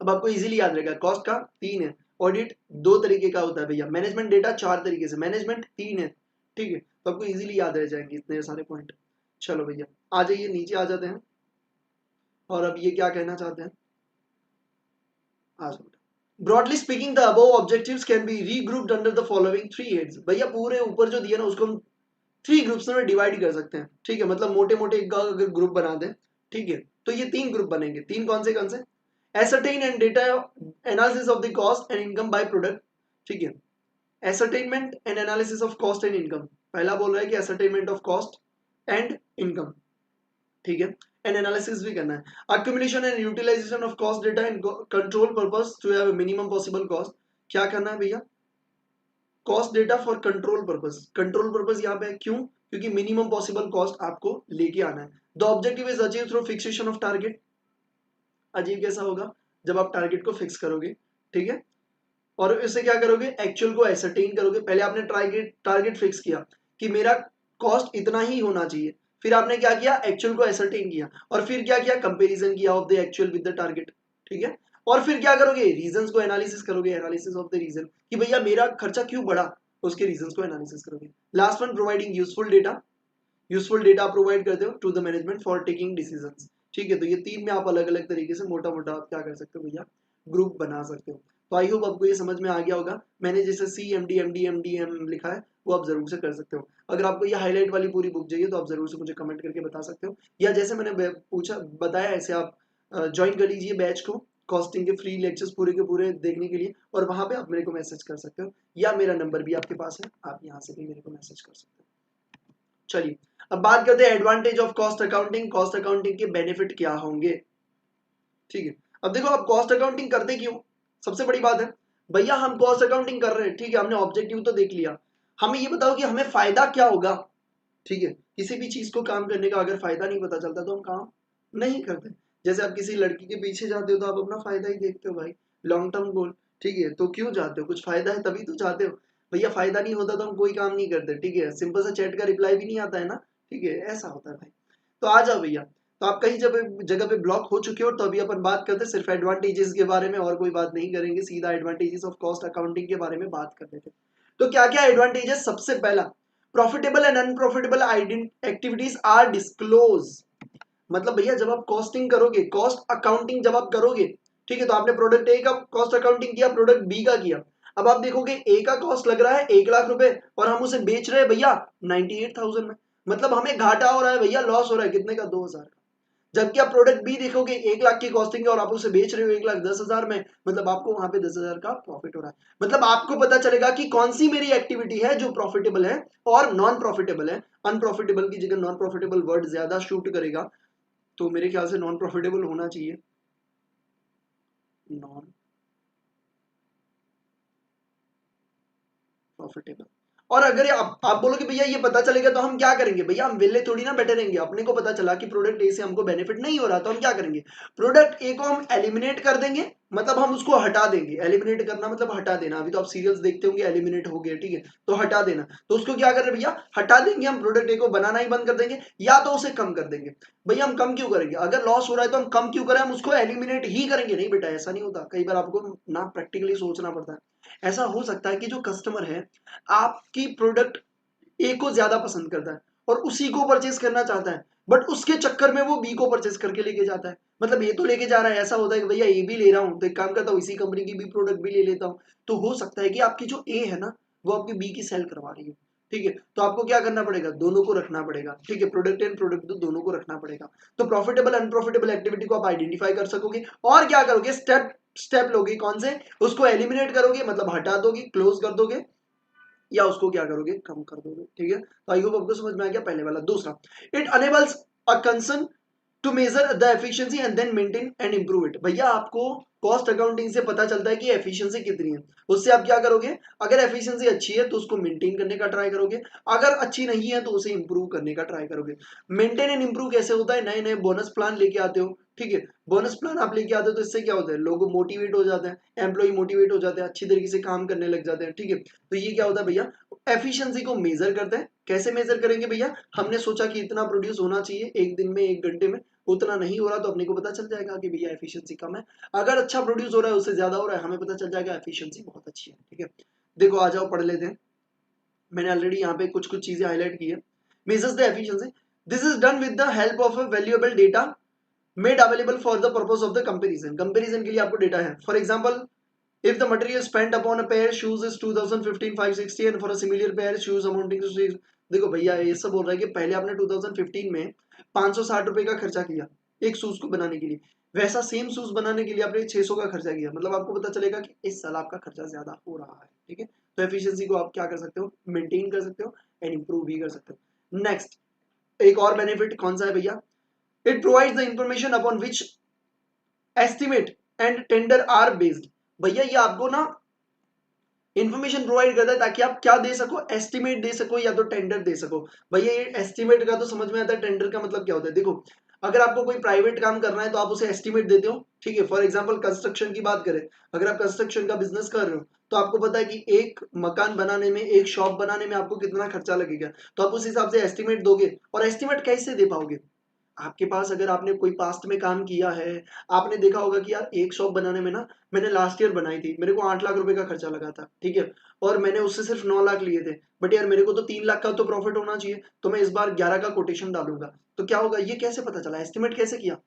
अब आपको इजीली याद रहेगा। कॉस्ट का तीन है, ऑडिट दो तरीके का होता है भैया, मैनेजमेंट डेटा चार तरीके से, मैनेजमेंट तीन है, ठीक है। तो आपको इजीली याद रह जाएंगे इतने सारे पॉइंट। चलो भैया आ जाइए, नीचे आ जाते हैं। और अब ये क्या कहना चाहते हैं? आ जाओ। Broadly speaking the above objectives can be regrouped under the following three heads. भैया पूरे ऊपर जो दिया ना उसको हम थ्री ग्रुप्स में डिवाइड कर सकते हैं, ठीक है। मतलब मोटे मोटे एक अगर ग्रुप बना दें, ठीक है, तो ये तीन ग्रुप बनेंगे। तीन कौन से? Ascertain and data analysis of the cost and income by product, ठीक है। Ascertainment and analysis of cost and income, पहला बोल रहा है कि ascertainment of cost and income, ठीक है। एंड एनालिसिस भी करना है। Accumulation and utilisation of cost data in control purpose to have minimum possible cost. क्या करना है भैया? Cost data for control purpose. Control purpose यहाँ पे है, क्यों? क्योंकि मिनिमम पॉसिबल कॉस्ट आपको लेके आना है। The objective is achieve through fixation of target. Achieve कैसा होगा? जब आप टारगेट को फिक्स करोगे, ठीक है, और इससे क्या करोगे? एक्चुअल को एसरटेन करोगे। पहले आपने टारगेट टारगेट फिक्स किया कि मेरा कॉस्ट इतना ही होना चाहिए, फिर आपने क्या किया? एक्चुअल को एसरटेन किया, और फिर क्या किया? कंपैरिजन किया of the actual with the target, ठीक है। और फिर क्या करोगे? रीजंस को एनालिसिस करोगे, एनालिसिस ऑफ द रीजन कि भैया मेरा खर्चा क्यों बढ़ा, उसके रीजंस को एनालिसिस करोगे। Last one, providing useful data. Useful data provide करते हो to the management for taking decisions, ठीक है। तो ये तीन में आप अलग अलग तरीके से मोटा मोटा आप क्या कर सकते हो भैया? ग्रुप बना सकते हो। तो आई होप आपको ये समझ में आ गया होगा। मैंने जैसे C M D M D M D M लिखा है वो आप जरूर से कर सकते हो। अगर आपको ये हाईलाइट वाली पूरी बुक चाहिए तो आप जरूर से मुझे कमेंट करके बता सकते हो, या जैसे मैंने पूछा बताया ऐसे आप ज्वाइन कर लीजिए बैच को, कॉस्टिंग के फ्री लेक्चर्स पूरे के पूरे देखने के लिए, और वहां पे आप मेरे को मैसेज कर सकते हो, या मेरा नंबर भी आपके पास है, आप यहाँ से भी मेरे को मैसेज कर सकते हो। चलिए अब बात करते हैं advantage of cost accounting. Cost accounting के बेनिफिट क्या होंगे, ठीक है। अब देखो आप कॉस्ट अकाउंटिंग करते क्यों? सबसे बड़ी बात है भैया हम कॉस्ट अकाउंटिंग कर रहे हैं, ठीक है, हमने ऑब्जेक्टिव तो देख लिया, हमें ये बताओ कि हमें फायदा क्या होगा, ठीक है। किसी भी चीज को काम करने का अगर फायदा नहीं पता चलता तो हम काम नहीं करते। जैसे आप किसी लड़की के पीछे जाते हो तो आप अपना फायदा ही देखते हो भाई, लॉन्ग टर्म गोल, ठीक है। तो क्यों जाते हो? कुछ फायदा है तभी तो जाते हो। भैया फायदा नहीं होता तो हम कोई काम नहीं करते, ठीक है। सिंपल सा चैट का रिप्लाई भी नहीं आता है ना, ठीक है, ऐसा होता है भाई। तो आ जाओ भैया। तो आप कहीं जब जगह पे ब्लॉक हो चुके हो तो अभी अपन बात करते हैं सिर्फ एडवांटेजेस के बारे में, और कोई बात नहीं करेंगे, सीधा एडवांटेजेस ऑफ कॉस्ट अकाउंटिंग के बारे में बात कर लेते हैं। तो क्या क्या एडवांटेज है? सबसे पहला, profitable and unprofitable activities are disclose. मतलब भैया जब आप कॉस्टिंग करोगे, कॉस्ट अकाउंटिंग जब आप करोगे, ठीक है, तो आपने प्रोडक्ट ए का कॉस्ट अकाउंटिंग किया, प्रोडक्ट बी का किया, अब आप देखोगे ए का कॉस्ट लग रहा है 1 लाख रुपए और हम उसे बेच रहे हैं भैया 98,000 में, मतलब हमें घाटा हो रहा है भैया, लॉस हो रहा है कितने का? 2,000 का। जबकि आप प्रोडक्ट बी देखोगे 1 लाख की कॉस्टिंग है और आप उसे बेच रहे हो 1,10,000 में, मतलब आपको वहां पे 10,000 का प्रॉफिट हो रहा है। मतलब आपको पता चलेगा कि कौन सी मेरी एक्टिविटी है जो प्रॉफिटेबल है और नॉन प्रॉफिटेबल है। अनप्रॉफिटेबल की जगह नॉन प्रॉफिटेबल वर्ड ज्यादा शूट करेगा, तो मेरे ख्याल से नॉन प्रॉफिटेबल होना चाहिए, नॉन प्रॉफिटेबल। और अगर आप बोलोगे भैया ये पता चलेगा तो हम क्या करेंगे? भैया हम वेले थोड़ी ना बैठे रहेंगे, अपने को पता चला कि प्रोडक्ट ए से हमको बेनिफिट नहीं हो रहा, तो हम क्या करेंगे? प्रोडक्ट ए को हम एलिमिनेट कर देंगे, मतलब हम उसको हटा देंगे। एलिमिनेट करना मतलब हटा देना, अभी तो आप सीरियल्स देखते होंगे, एलिमिनेट हो गया, ठीक है, तो हटा देना। तो उसको क्या कर रहे हैं भैया? हटा देंगे हम, प्रोडक्ट ए को बनाना ही बंद कर देंगे, या तो उसे कम कर देंगे। भैया हम कम क्यों करेंगे? अगर लॉस हो रहा है तो हम कम क्यों करें? हम उसको एलिमिनेट ही करेंगे। नहीं बेटा, ऐसा नहीं होता, कई बार आपको ना प्रैक्टिकली सोचना पड़ता है। ऐसा हो सकता है कि जो कस्टमर है आपकी प्रोडक्ट ए को ज्यादा पसंद करता है और उसी को परचेस करना चाहता है, बट उसके चक्कर में वो बी को परचेस करके लेके जाता है। मतलब ये तो लेके जा रहा है, ऐसा होता है कि भैया ए भी ले रहा हूं तो एक काम करता हूँ इसी कंपनी की भी प्रोडक्ट भी ले लेता हूँ। तो हो सकता है कि आपकी जो ए है ना वो आपकी बी की सेल करवा रही है, ठीक है, तो आपको क्या करना पड़ेगा? दोनों को रखना पड़ेगा, ठीक है, प्रोडक्ट एंड प्रोडक्ट दोनों को रखना पड़ेगा। तो प्रॉफिटेबल अनप्रॉफिटेबल एक्टिविटी को आप आइडेंटिफाई कर सकोगे और क्या करोगे? स्टेप स्टेप लोगे, कौन से? उसको एलिमिनेट करोगे, मतलब हटा दोगे, क्लोज कर दोगे, या उसको क्या करोगे? कम कर दोगे, ठीक है। तो आई होप आपको समझ में आ गया पहले वाला। दूसरा, it enables a concern to measure the efficiency and then maintain and improve it. भैया आपको कॉस्ट अकाउंटिंग से पता चलता है कि एफिशिएंसी कितनी है, उससे आप क्या करोगे? अगर एफिशिएंसी अच्छी है तो उसको मेंटेन करने का ट्राई करोगे, अगर अच्छी नहीं है तो उसे इंप्रूव करने का ट्राई करोगे। मेंटेन एंड इंप्रूव कैसे होता है? नए नए बोनस प्लान लेके आते हो, ठीक है, बोनस प्लान आप लेके आते हो तो इससे क्या होता है? लोग मोटिवेट हो जाते हैं, एम्प्लॉय मोटिवेट हो जाते हैं, अच्छी तरीके से काम करने लग जाते हैं, ठीक है। तो ये क्या होता है भैया? एफिशिएंसी को मेजर करते हैं। कैसे मेजर करेंगे भैया? हमने सोचा कि इतना प्रोड्यूस होना चाहिए एक दिन में, 1 घंटे में, उतना नहीं हो रहा तो अपने को पता चल जाएगा कि भैया एफिशिएंसी कम है। अगर अच्छा प्रोड्यूस हो रहा है, उससे ज्यादा हो रहा है, हमें पता चल जाएगा एफिशिएंसी बहुत अच्छी है, ठीक है। देखो आ जाओ पढ़ लेते हैं, मैंने ऑलरेडी यहाँ पे कुछ कुछ चीजें हाईलाइट की है। Measures the efficiency, this is done with the help of a valuable data made available for the purpose of the comparison. Comparison के लिए आपको डेटा है। For example, if the material spent upon a pair shoes is 2015 560 and for a similar pair shoes amounting to देखो भैया ये सब बोल रहा है कि पहले आपने 2015 में 560 रुपए का खर्चा किया एक शूज को बनाने के लिए, वैसा सेम शूज बनाने के लिए आपने 600 का खर्चा किया, मतलब आपको पता चलेगा कि इस साल आपका खर्चा ज्यादा हो रहा है, ठीक है। तो एफिशिएंसी को आप क्या कर सकते हो? मेंटेन कर सकते हो एंड इंप्रूव भी कर सकते हो। नेक्स्ट, एक और बेनिफिट कौन सा है भैया? It provides the information upon which estimate and tender are based. भैया ये आपको ना इन्फॉर्मेशन प्रोवाइड करता है ताकि आप क्या दे सको? एस्टिमेट दे सको या तो टेंडर दे सको। भैया ये एस्टिमेट का तो समझ में आता है, टेंडर का मतलब क्या होता है? देखो अगर आपको कोई प्राइवेट काम करना है तो आप उसे एस्टिमेट देते हो, ठीक है। फॉर एग्जांपल कंस्ट्रक्शन की बात करें, अगर आप कंस्ट्रक्शन का बिजनेस कर रहे हो तो आपको पता है कि एक मकान बनाने में, एक शॉप बनाने में आपको कितना खर्चा लगेगा, तो आप उस हिसाब से एस्टिमेट दोगे। और एस्टिमेट कैसे दे पाओगे? आपके पास अगर आपने कोई पास्ट में काम किया है, आपने देखा होगा कि यार एक शॉप बनाने में ना, मैंने लास्ट ईयर बनाई थी, मेरे को 8 लाख रुपए का खर्चा लगा था, ठीक है, और मैंने उससे सिर्फ 9 लाख लिए थे, बट यार मेरे को तो 3 लाख का तो प्रॉफिट होना चाहिए, तो मैं इस बार 11 का कोटेशन डालूंगा। तो क्या होगा? ये कैसे पता चला? एस्टिमेट कैसे किया?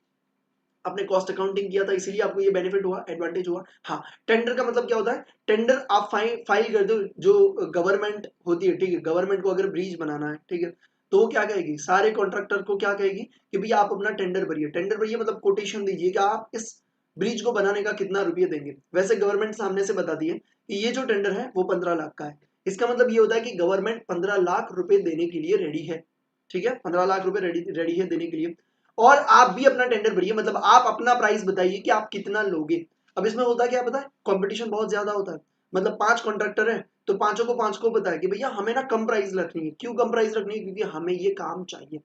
आपने कॉस्ट अकाउंटिंग किया था, इसीलिए आपको ये बेनिफिट हुआ, एडवांटेज हुआ। हाँ, टेंडर का मतलब क्या होता है? टेंडर आप फाइल कर दो, जो गवर्नमेंट होती है, ठीक है, गवर्नमेंट को अगर ब्रिज बनाना है, ठीक है, तो वो क्या कहेगी? सारे कॉन्ट्रैक्टर को क्या कहेगी कि भैया आप अपना टेंडर भरिए। टेंडर भरिए मतलब कोटेशन दीजिए कि आप इस ब्रिज को बनाने का कितना रुपये देंगे। वैसे गवर्नमेंट सामने से बताती है कि ये जो टेंडर है वो 15 लाख का है। इसका मतलब ये होता है कि गवर्नमेंट 15 लाख रुपए देने के लिए रेडी है, ठीक है, 15 लाख रुपए रेडी है देने के लिए। और आप भी अपना टेंडर भरिए, मतलब आप अपना प्राइस बताइए कि आप कितना लोगे। अब इसमें होता क्या पता है? कंपटीशन बहुत ज्यादा होता है, मतलब 5 कॉन्ट्रैक्टर हैं तो पांचों को पता है कि भैया हमें ना कम प्राइस रखनी है। क्यों कम प्राइस रखनी है? क्योंकि हमें ये काम चाहिए,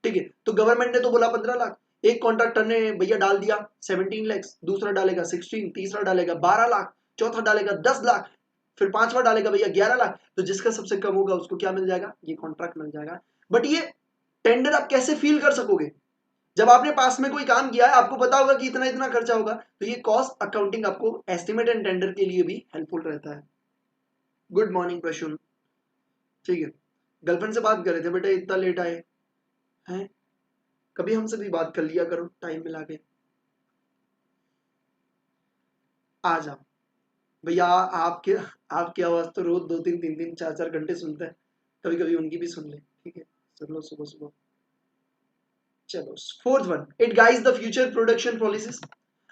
ठीक है। तो गवर्नमेंट ने तो बोला 15 लाख, एक कॉन्ट्रैक्टर ने भैया डाल दिया 17 लैक्स, दूसरा डालेगा 16, तीसरा डालेगा 12 लाख, चौथा डालेगा 10 लाख, फिर पांचवा डालेगा भैया 11 लाख। तो जिसका सबसे कम होगा उसको क्या मिल जाएगा? ये कॉन्ट्रैक्ट मिल जाएगा। बट ये टेंडर आप कैसे फील कर सकोगे? जब आपने पास में कोई काम किया है, आपको पता होगा कि इतना इतना खर्चा होगा। तो ये कॉस्ट अकाउंटिंग आपको एस्टिमेट एंड टेंडर के लिए भी हेल्पफुल रहता है। Good morning Prashun. ठीक है, गर्लफ्रेंड से बात कर रहे थे बेटा, इतना लेट आए हैं? कभी हमसे भी बात कर लिया करो टाइम मिला के। आ जाओ भैया। आपके आपकी आवाज तो रोज 2 3 3 3 4 4 घंटे सुनते हैं, कभी कभी उनकी भी सुन ले। ठीक है, सुन लो सुबह सुबह। चलो, fourth one, it guides the future production policies.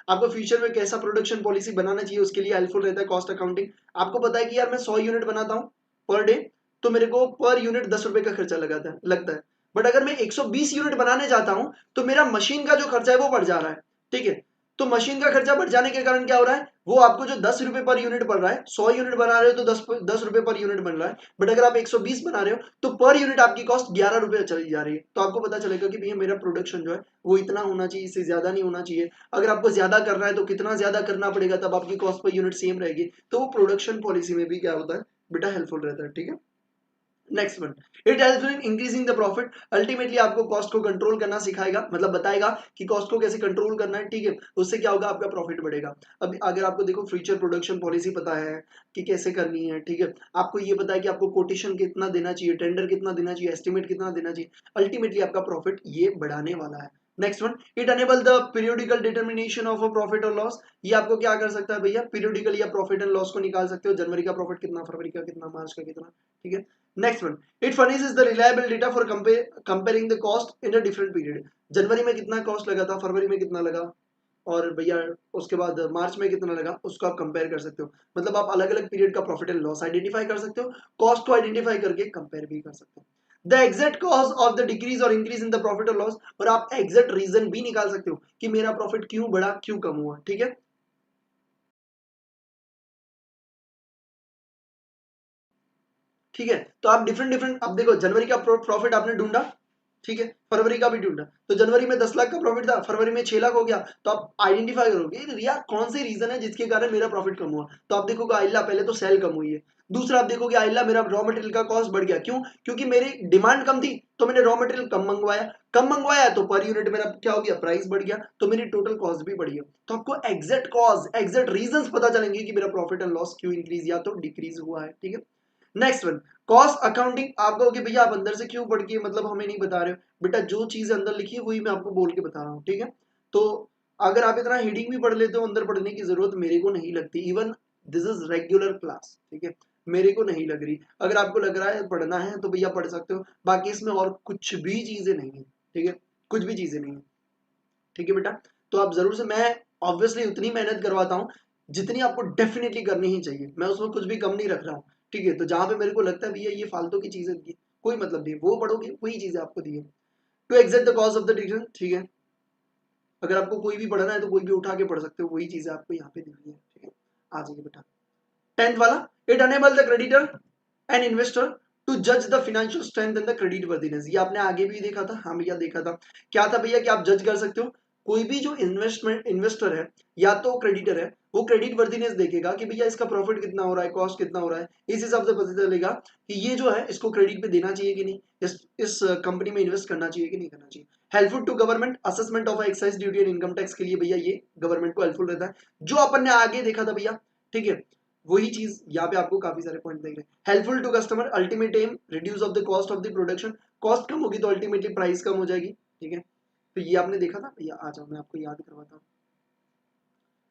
आपको फ्यूचर में कैसा प्रोडक्शन पॉलिसी बनाना चाहिए उसके लिए हेल्पफुल रहता है कॉस्ट अकाउंटिंग। आपको पता है कि यार मैं 100 यूनिट बनाता हूँ पर डे, तो मेरे को पर यूनिट 10 रुपए का खर्चा लगता है। बट अगर मैं 120 यूनिट बनाने जाता हूँ तो मेरा मशीन का जो खर्चा है वो बढ़ जा रहा है। ठीक है, तो मशीन का खर्चा बढ़ जाने के कारण क्या हो रहा है, वो आपको जो 10 रुपए पर यूनिट पड़ रहा है, 100 यूनिट बना रहे हो तो 10 रुपए पर यूनिट बन रहा है। बट अगर आप 120 बना रहे हो तो पर यूनिट आपकी कॉस्ट 11 रुपए चली जा रही है। तो आपको पता चलेगा कि भैया मेरा प्रोडक्शन जो है वो इतना होना चाहिए, इससे ज्यादा नहीं होना चाहिए। अगर आपको ज्यादा करना है तो कितना ज्यादा करना पड़ेगा, तब आपकी कॉस्ट पर यूनिट सेम रहेगी। तो वो प्रोडक्शन पॉलिसी में भी क्या होता है बेटा, हेल्पफुल रहता है। ठीक है, next one, it helps in increasing the profit. Ultimately आपको कॉस्ट को कंट्रोल करना सिखाएगा, मतलब बताएगा कि कॉस्ट को कैसे कंट्रोल करना है। ठीक है, उससे क्या होगा, आपका प्रॉफिट बढ़ेगा। अब अगर आपको देखो फ्यूचर प्रोडक्शन पॉलिसी पता है कि कैसे करनी है, ठीक है, आपको ये पता है कि आपको कोटेशन कितना देना चाहिए, टेंडर कितना देना चाहिए, एस्टिमेट कितना देना चाहिए, अल्टीमेटली आपका प्रॉफिट ये बढ़ाने वाला है। Next one, it enable the periodical determination of a profit और लॉस। ये आपको क्या कर सकता है भैया, पीरियोडिकली आप प्रॉफिट एंड लॉस को निकाल सकते हो, जनवरी का प्रॉफिट कितना, फरवरी का कितना, मार्च का कितना। ठीक है, next one, it furnishes the reliable data for comparing the cost in a different period. जनवरी में कितना कॉस्ट लगा था, फरवरी में कितना लगा, और भैया उसके बाद मार्च में कितना लगा, उसको आप कंपेयर कर सकते हो। मतलब आप अलग अलग पीरियड का प्रॉफिट एंड लॉस आइडेंटिफाई कर सकते हो, कॉस्ट को आइडेंटिफाई करके कंपेयर भी कर सकते हो। The exact cause of the decrease और इंक्रीज इन द प्रॉफिट और लॉस, और आप एग्जैक्ट रीजन भी निकाल सकते हो कि मेरा प्रॉफिट क्यों बढ़ा, क्यों कम हुआ। ठीक है, ठीक है, तो आप डिफरेंट डिफरेंट, अब देखो जनवरी का प्रॉफिट आपने ढूंढा, ठीक है, फरवरी का भी ढूंढा, तो जनवरी में 10 लाख का प्रॉफिट था, फरवरी में 6 लाख हो गया। तो आप आइडेंटिफाई करोगे यार कौन से रीजन है जिसके कारण मेरा प्रॉफिट कम हुआ। तो आप देखोगे आइल्ला पहले तो सेल कम हुई है, दूसरा आप देखोगे आइल्ला मेरा रॉ मटेरियल का कॉस्ट बढ़ गया, क्यों, क्योंकि मेरी डिमांड कम थी तो मैंने रॉ मटेरियल कम मंगवाया तो पर यूनिट मेरा क्या हो गया, प्राइस बढ़ गया, तो मेरी टोटल कॉस्ट भी बढ़ गया। तो आपको एग्जैक्ट कॉज, एग्जैक्ट रीजन पता चलेंगे कि मेरा प्रॉफिट एंड लॉस क्यों इंक्रीज या तो डिक्रीज हुआ है। ठीक है, नेक्स्ट वन, कॉस्ट अकाउंटिंग। आप कहोगे भैया आप अंदर से क्यों पढ़ के मतलब हमें नहीं बता रहे हो, बेटा जो चीज अंदर लिखी है वही मैं आपको बोल के बता रहा हूँ। ठीक है, तो अगर आप इतना हेडिंग भी पढ़ लेते हो, अंदर पढ़ने की जरूरत मेरे को नहीं लगती। Even this is regular class, ठीक है, मेरे को नहीं लग रही। अगर आपको लग रहा है पढ़ना है तो भैया पढ़ सकते हो, बाकी इसमें और कुछ भी चीजें नहीं है। ठीक है, कुछ भी चीजें नहीं है। ठीक है बेटा, तो आप जरूर से, मैं ऑब्वियसली उतनी मेहनत करवाता हूँ जितनी आपको डेफिनेटली करनी ही चाहिए, मैं उसमें कुछ भी कम नहीं रख रहा हूँ। ठीक है, तो जहां पे मेरे को लगता है भैया ये फालतू की चीजें दी, कोई मतलब नहीं, वो पढ़ोगे वही चीजें आपको दी है। To exact the cause of the decision, ठीक है, अगर आपको कोई भी पढ़ना है तो कोई भी उठा के पढ़ सकते हो, वही चीजें आपको यहाँ पे दी हुई है। ठीक है, आ जाइए बेटा। 10th वाला, it enable the creditor and investor to जज the financial strength and the credit worthiness. ये आपने आगे भी देखा था, हाँ भैया देखा था। क्या था भैया कि आप जज कर सकते हो, कोई भी जो इन्वेस्टर है या तो क्रेडिटर है, वो क्रेडिट वर्दीनेस देखेगा कि भैया इसका प्रॉफिट कितना हो रहा है, कॉस्ट कितना हो रहा है, इस हिसाब से पता चलेगा कि ये जो है इसको क्रेडिट पे देना चाहिए कि नहीं, इस कंपनी में इन्वेस्ट करना चाहिए कि नहीं करना चाहिए। Helpful to government assessment of excise duty and income tax के लिए भैया ये गवर्नमेंट को हेल्पफुल रहता है, जो अपन ने आगे देखा था भैया। ठीक है, वही चीज यहाँ पे आपको काफी सारे पॉइंट देख रहे हैं। Helpful to customer, ultimate aim reduce of the cost of the production. Cost कम होगी तो अल्टीमेटली प्राइस कम हो जाएगी। ठीक है, तो ये आपने देखा था भैया, आ जाओ मैं आपको याद करवाता हूँ,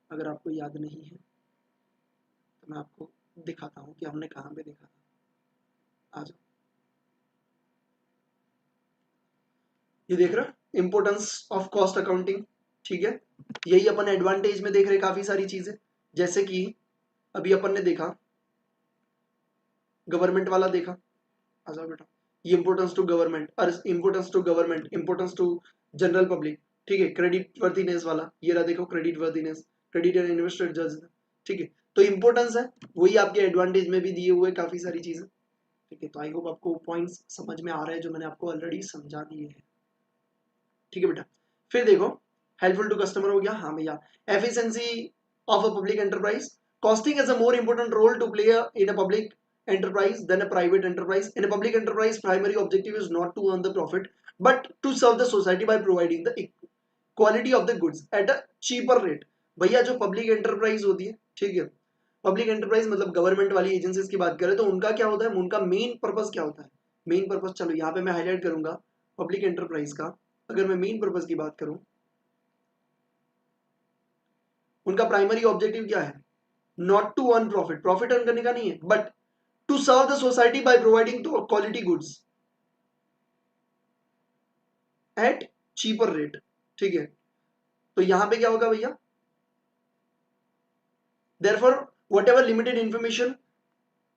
अगर आपको याद नहीं है तो मैं आपको दिखाता हूँ कि हमने कहाँ पे देखा था। आ जाओ, ये देख रहे, इंपोर्टेंस ऑफ कॉस्ट अकाउंटिंग। ठीक है, यही अपन एडवांटेज में देख रहे काफी सारी चीजें, जैसे कि अभी अपन ने देखा गवर्नमेंट वाला देखा। आ जाओ बेटा, ये इंपोर्टेंस टू गवर्नमेंट और importance to government, importance to general public. ठीक है, क्रेडिट वर्दीनेस वाला ये रहा, देखो credit worthiness, credit and investor जज। ठीक है, तो इंपोर्टेंस है, वही आपके एडवांटेज में भी दिए हुए काफी सारी चीजें। ठीक है, तो आई होप आपको पॉइंट्स समझ में आ रहे हैं जो मैंने आपको ऑलरेडी समझा दिए हैं। ठीक है बेटा, फिर देखो, हेल्पफुल टू कस्टमर हो गया, हाँ भैया। Efficiency of a public enterprise, costing is a more important role to play in a public enterprise than a private enterprise. In a public enterprise, primary objective is not to earn the profit, but to serve the society by providing the quality of the goods at a cheaper rate. भैया जो public enterprise होती है, ठीक है, public enterprise मतलब government वाली agencies की बात करें तो उनका क्या होता है, उनका मेन पर्पस क्या होता है, मेन पर्पस, चलो यहाँ पे मैं हाईलाइट करूंगा पब्लिक एंटरप्राइज का, अगर मैं मेन पर्पस की बात करूं, उनका प्राइमरी ऑब्जेक्टिव क्या है, not to earn profit, profit earn करने का नहीं है, but to serve the society by providing quality goods at cheaper rate. ठीक है, तो यहां पे क्या होगा भैया, therefore whatever limited information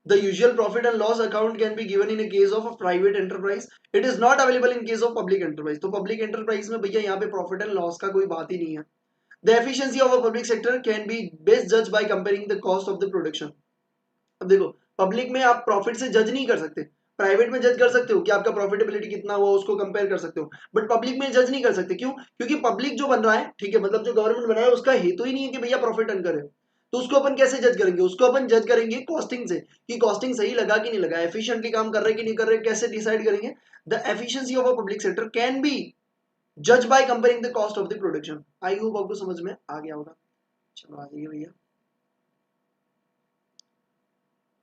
the usual profit and loss account can be given in a case of a private enterprise, it is not available in case of public enterprise। तो public enterprise में भैया यहाँ पे profit and loss का कोई बात ही नहीं है। The efficiency of a public sector can be best judged by comparing the cost of the production। अब देखो पब्लिक में आप प्रॉफिट से जज नहीं कर सकते, प्राइवेट में जज कर सकते हो कि आपका प्रॉफिटेबिलिटी कितना हुआ उसको कंपेयर कर सकते हो, बट पब्लिक में जज नहीं कर सकते। क्यों? क्योंकि पब्लिक जो बन रहा है, ठीक है, मतलब जो गवर्नमेंट बना है उसका हेतु ही नहीं है कि भैया प्रॉफिट अर्न करे, तो उसको अपन कैसे जज करेंगे, उसको अपन जज करेंगे कॉस्टिंग से कि कॉस्टिंग सही लगा कि नहीं लगा, एफिशिएंटली काम कर रहे कि नहीं कर रहे, कैसे डिसाइड करेंगे। The efficiency of a public sector can be जज by comparing the cost of the production. I hope आपको समझ में आ गया होगा। चलो आ जाइए भैया।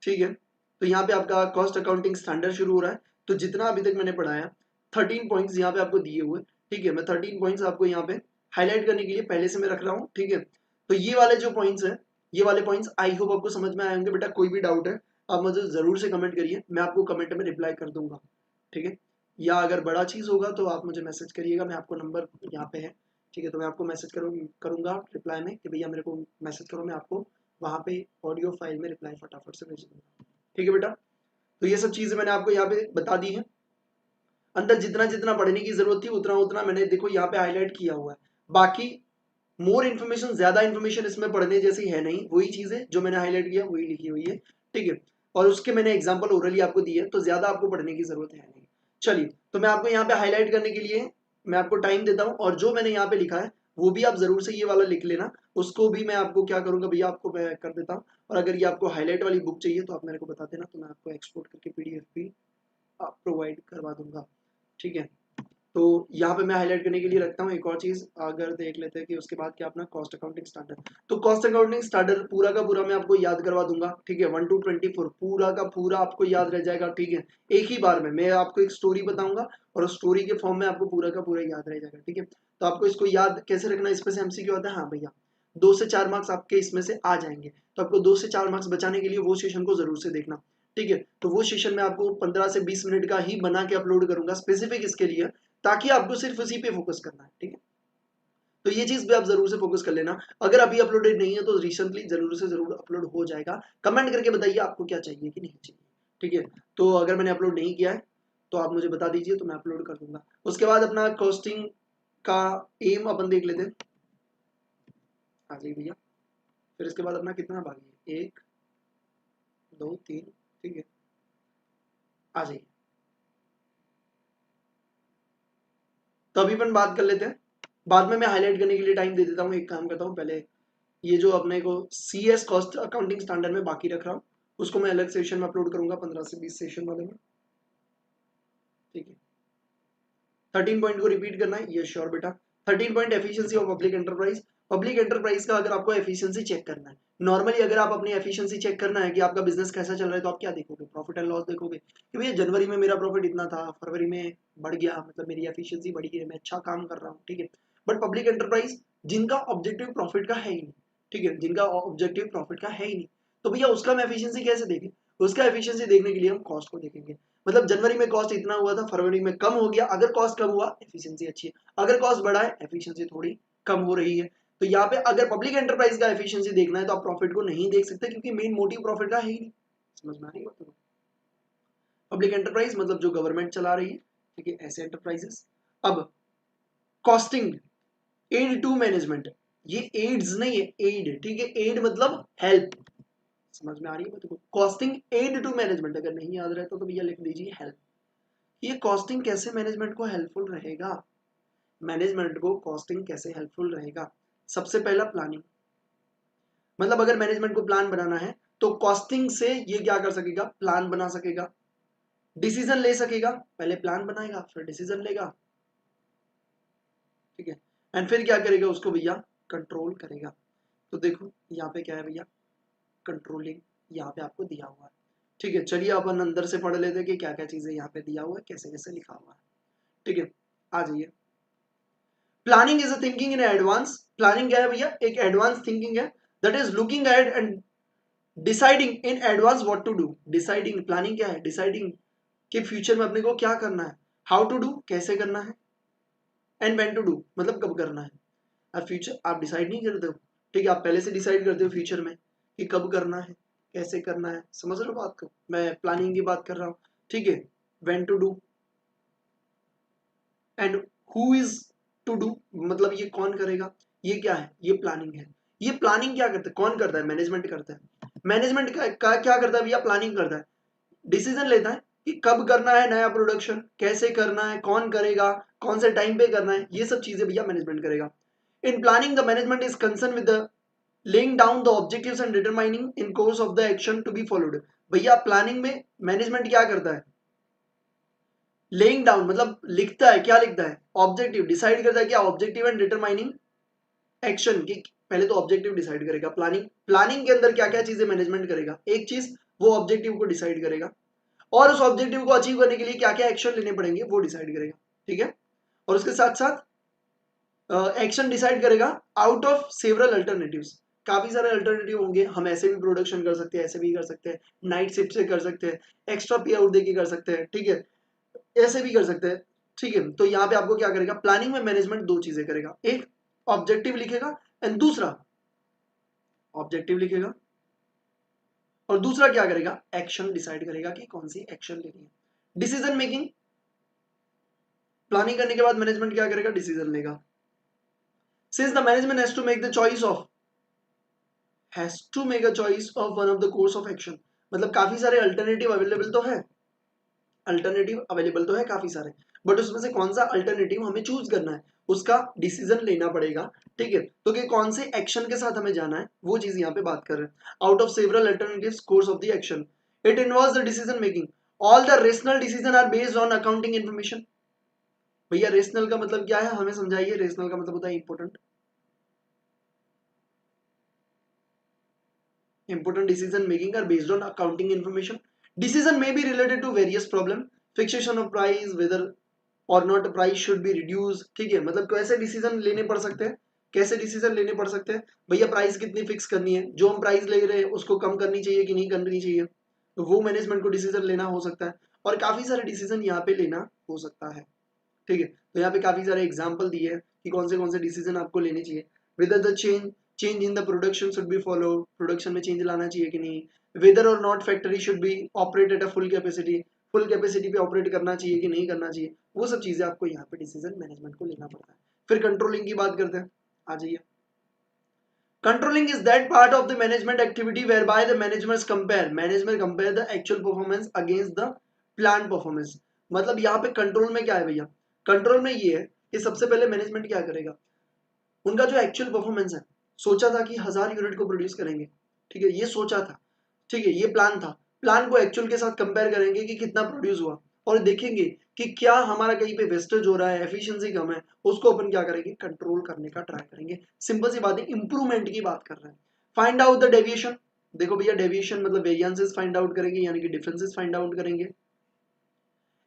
ठीक है, तो यहाँ पे आपका कॉस्ट अकाउंटिंग स्टैंडर्ड शुरू हो रहा है। तो जितना अभी तक मैंने पढ़ाया 13 पॉइंट्स यहाँ पे आपको दिए हुए, ठीक है, मैं 13 पॉइंट्स आपको यहाँ पे हाईलाइट करने के लिए पहले से मैं रख रहा हूँ। ठीक है, तो ये वाले जो पॉइंट्स है, ये वाले पॉइंट्स आई होप आपको समझ में आए होंगे। बेटा कोई भी डाउट है आप मुझे जरूर से कमेंट करिए, मैं आपको कमेंट में रिप्लाई कर दूंगा। ठीक है, या अगर बड़ा चीज होगा तो आप मुझे मैसेज करिएगा, मैं आपको नंबर यहाँ पे है, ठीक है, तो मैं आपको मैसेज करूंगा रिप्लाई में कि भैया मेरे को मैसेज करो, मैं आपको वहाँ पे ऑडियो फाइल में रिप्लाई फटाफट से भेज दूंगा। ठीक है बेटा, तो ये सब चीजें मैंने आपको यहाँ पे बता दी है। अंदर जितना जितना पढ़ने की जरूरत थी उतना उतना मैंने देखो यहाँ पे हाईलाइट किया हुआ है। बाकी मोर इन्फॉर्मेशन, ज्यादा इन्फॉर्मेशन इसमें पढ़ने जैसी है नहीं, वही चीजें जो मैंने हाईलाइट किया वही लिखी हुई है। ठीक है, और उसके मैंने एग्जाम्पल ओरली आपको दिए है, तो ज्यादा आपको पढ़ने की जरूरत है नहीं। चलिए, तो मैं आपको यहाँ पे हाईलाइट करने के लिए मैं आपको टाइम देता हूँ, और जो मैंने यहाँ पे लिखा है वो भी आप जरूर से ये वाला लिख लेना, उसको भी मैं आपको क्या करूंगा भैया, आपको मैं कर देता हूँ। और अगर ये आपको हाईलाइट वाली बुक चाहिए तो आप मेरे को बता देना, तो मैं आपको एक्सपोर्ट करके पीडीएफ भी आप प्रोवाइड करवा दूंगा। ठीक है, तो यहाँ पे मैं हाईलाइट करने के लिए रखता हूँ एक और चीज, अगर देख लेते हैं कि उसके बाद क्या अपना कॉस्ट अकाउंटिंग स्टैंडर्ड, तो कॉस्ट अकाउंटिंग स्टैंडर्ड पूरा का पूरा मैं आपको याद करवा दूंगा। ठीक है, 1 to 24 पूरा का पूरा आपको याद रह जाएगा। ठीक है, एक ही बार में मैं आपको एक स्टोरी बताऊंगा और उस स्टोरी के फॉर्म में आपको पूरा का पूरा याद रह जाएगा। ठीक है, तो आपको इसको याद कैसे रखना, इसमें से एमसीक्यू आता है, हाँ भैया 2 से 4 मार्क्स आपके इसमें से आ जाएंगे, तो आपको 2 से 4 मार्क्स बचाने के लिए वो सेशन को जरूर से देखना। ठीक है, तो वो सेशन में आपको 15 से 20 मिनट का ही बना के अपलोड करूंगा स्पेसिफिक इसके लिए, ताकि आपको सिर्फ उसी पे फोकस करना है। ठीक है, तो ये चीज भी आप जरूर से फोकस कर लेना। अगर अभी अपलोडेड नहीं है तो रिसेंटली जरूर से जरूर अपलोड हो जाएगा। कमेंट करके बताइए आपको क्या चाहिए कि नहीं चाहिए। ठीक है, तो अगर मैंने अपलोड नहीं किया है तो आप मुझे बता दीजिए, तो मैं अपलोड कर दूंगा। उसके बाद अपना कॉस्टिंग का एम अपन देख लेते हैं। हाँ जी भैया, फिर इसके बाद अपना कितना बाकी है, 1 2 3, ठीक है, आ जाइए। तो अभी अपन बात कर लेते हैं, बाद में मैं हाईलाइट करने के लिए टाइम दे देता हूँ। एक काम करता हूँ, पहले ये जो अपने को C S cost accounting standard में बाकी रख रहा हूँ उसको मैं अलग सेशन में अपलोड करूंगा, 15 से 20 सेशन वाले में। ठीक है, 13 पॉइंट को रिपीट करना है, ये श्योर बेटा। 13 point efficiency of public enterprise. Public enterprise का अगर आपको एफिशिएंसी चेक करना है, नॉर्मली अगर आप अपनी एफिशिएंसी चेक करना है कि आपका बिजनेस कैसा चल रहा है, तो आप क्या देखोगे, प्रॉफिट एंड लॉस देखोगे कि भैया जनवरी में मेरा प्रॉफिट इतना था, फरवरी में बढ़ गया, मतलब मेरी एफिशिएंसी बढ़ी है, मैं अच्छा काम कर रहा हूँ। ठीक है, बट पब्लिक एंटरप्राइज जिनका ऑब्जेक्टिव प्रॉफिट का है ही नहीं, ठीक है, जिनका ऑब्जेक्टिव प्रॉफिट का है ही नहीं, तो भैया उसका हम एफिशिएंसी कैसे देखें, उसका एफिशिएंसी देखने के लिए हम कॉस्ट को देखेंगे। मतलब जनवरी में कॉस्ट इतना हुआ था, फरवरी में कम हो गया, अगर कॉस्ट कम हुआ एफिशिएंसी अच्छी है, अगर कॉस्ट बढ़ा है एफिशिएंसी थोड़ी कम हो रही है। तो यहाँ पे अगर पब्लिक एंटरप्राइज का एफिशिएंसी देखना है तो आप प्रॉफिट को नहीं देख सकते, क्योंकि मेन मोटिव प्रॉफिट का है ही नहीं। समझ में आ रही है बात? पब्लिक एंटरप्राइज मतलब जो गवर्नमेंट चला रही है, ठीक है, ऐसे एंटरप्राइजेस। अब कॉस्टिंग एड टू मैनेजमेंट, ये एड्स नहीं है, एड, ठीक है, एड मतलब हेल्प। समझ में आ रही है बात? कॉस्टिंग एड टू मैनेजमेंट, अगर नहीं याद रहता तो भैया लिख दीजिए हेल्प। ये कॉस्टिंग कैसे मैनेजमेंट को हेल्पफुल रहेगा, मैनेजमेंट को कॉस्टिंग कैसे हेल्पफुल रहेगा, सबसे पहला प्लानिंग। मतलब अगर मैनेजमेंट को प्लान बनाना है तो कॉस्टिंग से ये क्या कर सकेगा, प्लान बना सकेगा, डिसीजन ले सकेगा, पहले प्लान बनाएगा फिर डिसीजन लेगा। ठीक है, एंड फिर क्या करेगा उसको भैया, कंट्रोल करेगा। तो देखो यहाँ पे क्या है भैया, कंट्रोलिंग यहाँ पे आपको दिया हुआ है। ठीक है, चलिए अपन अंदर से पढ़ लेते हैं कि क्या क्या चीजें यहाँ पे दिया हुआ है, कैसे कैसे लिखा हुआ है। ठीक है, आ जाइए। Planning is a thinking in advance. Planning क्या है भैया? एक एडवांस थिंकिंग है, that is looking ahead and deciding in advance what to do. Deciding, planning क्या है? डिसाइडिंग कि फ्यूचर में अपने को क्या करना है, हाउ टू डू कैसे करना है, एंड व्हेन टू डू मतलब कब करना है। अब फ्यूचर आप डिसाइड नहीं करते हो, ठीक है, आप पहले से डिसाइड करते हो फ्यूचर में कि कब करना है, कैसे करना है। समझ रहे हो बात को? मैं प्लानिंग की बात कर रहा हूँ। ठीक है, when to do and who is to do, मतलब ये कौन करेगा, ये क्या है, ये प्लानिंग है। ये प्लानिंग क्या करता है, कौन करता है? मैनेजमेंट करता है। मैनेजमेंट का क्या करता है भैया? प्लानिंग करता है, डिसीजन लेता है कि कब करना है नया प्रोडक्शन, कैसे करना है, कौन करेगा, कौन से टाइम पे करना है, ये सब चीजें भैया मैनेजमेंट करेगा। In planning the management is concern with the laying down the objectives and determining in course of the action to be followed. भैया प्लानिंग में मैनेजमेंट क्या करता है? लेइंग डाउन मतलब लिखता है, क्या लिखता है? ऑब्जेक्टिव, डिसाइड करता है क्या? ऑब्जेक्टिव एंड डिटरमाइनिंग एक्शन की। पहले तो ऑब्जेक्टिव डिसाइड करेगा। प्लानिंग, प्लानिंग के अंदर क्या क्या चीजें मैनेजमेंट करेगा? एक चीज, वो ऑब्जेक्टिव को डिसाइड करेगा और उस ऑब्जेक्टिव को अचीव करने के लिए क्या क्या एक्शन लेने पड़ेंगे वो डिसाइड करेगा। ठीक है, और उसके साथ साथ एक्शन डिसाइड करेगा आउट ऑफ सेवरल अल्टरनेटिव्स। काफी सारे अल्टरनेटिव होंगे, हम ऐसे भी प्रोडक्शन कर सकते हैं, ऐसे भी कर सकते हैं, नाइट शिफ्ट से कर सकते हैं, एक्स्ट्रा पे आउट देके कर सकते हैं, ठीक है, ऐसे भी कर सकते हैं। ठीक है, तो यहाँ पे आपको क्या करेगा? प्लानिंग में मैनेजमेंट दो चीजें करेगा, एक ऑब्जेक्टिव लिखेगा एंड दूसरा ऑब्जेक्टिव लिखेगा और दूसरा क्या करेगा? एक्शन डिसाइड करेगा कि कौन सी एक्शन लेनी है। डिसीजन मेकिंग, प्लानिंग करने के बाद मैनेजमेंट क्या करेगा? डिसीजन लेगा। Since the management has to make the choice of, has to make a choice of one of the course of action, मतलब काफी सारे अल्टरनेटिव अवेलेबल तो है, अल्टरनेटिव अवेलेबल तो है काफी सारे, बट उसमें से कौन सा अल्टरनेटिव हमें चूज करना है, उसका डिसीजन लेना पड़ेगा। ठीक है, तो कि कौन से एक्शन के साथ हमें जाना है वो चीज यहाँ पे बात कर रहे हैं। Out of several alternatives course of the action, it involves the decision making, all the rational decision are based on accounting information. भैया रेशनल का मतलब क्या है, हमें समझाइए। रेशनल का मतलब होता है important, important decision making are based on accounting information. Decision may be related to various problem, fixation of price, whether or not price should be reduced। ठीक है, मतलब कैसे डिसीजन लेने पड़ सकते हैं, कैसे डिसीजन लेने पड़ सकते हैं भैया? प्राइस कितनी फिक्स करनी है, जो हम प्राइस ले रहे हैं उसको कम करनी चाहिए कि नहीं करनी चाहिए, तो वो मैनेजमेंट को डिसीजन लेना हो सकता है। और काफी सारे डिसीजन यहाँ पे लेना हो सकता है। ठीक है, तो यहाँ पे काफी सारे एग्जाम्पल दिए हैं कि कौन से डिसीजन आपको लेने चाहिए। Whether the change in the production should be follow, production में चेंज लाना चाहिए कि नहीं। वेदर और not factory should be operate at a full capacity पे ऑपरेट करना चाहिए कि नहीं करना चाहिए, वो सब चीजें आपको यहाँ पे डिसीजन मैनेजमेंट को लेना पड़ता है। फिर कंट्रोलिंग की बात करते हैं, आ जाइए। Controlling is that part of the management activity whereby the management compare the actual performance against the plan performance. मतलब यहाँ पे कंट्रोल में क्या है भैया? कंट्रोल में ये है कि सबसे पहले मैनेजमेंट क्या करेगा, उनका जो एक्चुअल परफॉर्मेंस है, सोचा था कि 1000 यूनिट को प्रोड्यूस करेंगे, ठीक है, ये सोचा था, ठीक है, ये प्लान था, प्लान को एक्चुअल के साथ कंपेयर करेंगे कि कितना प्रोड्यूस हुआ और देखेंगे कि क्या हमारा कहीं पे वेस्टेज हो रहा है, एफिशिएंसी कम है, उसको अपन क्या करेंगे? कंट्रोल करने का ट्राई करेंगे। सिंपल सी बात है, इंप्रूवमेंट की बात कर रहे हैं। फाइंड आउट द डेविएशन, देखो भैया डेविएशन मतलब वेरिएंसेस फाइंड आउट करेंगे, यानी कि डिफरेंसेस फाइंड आउट करेंगे।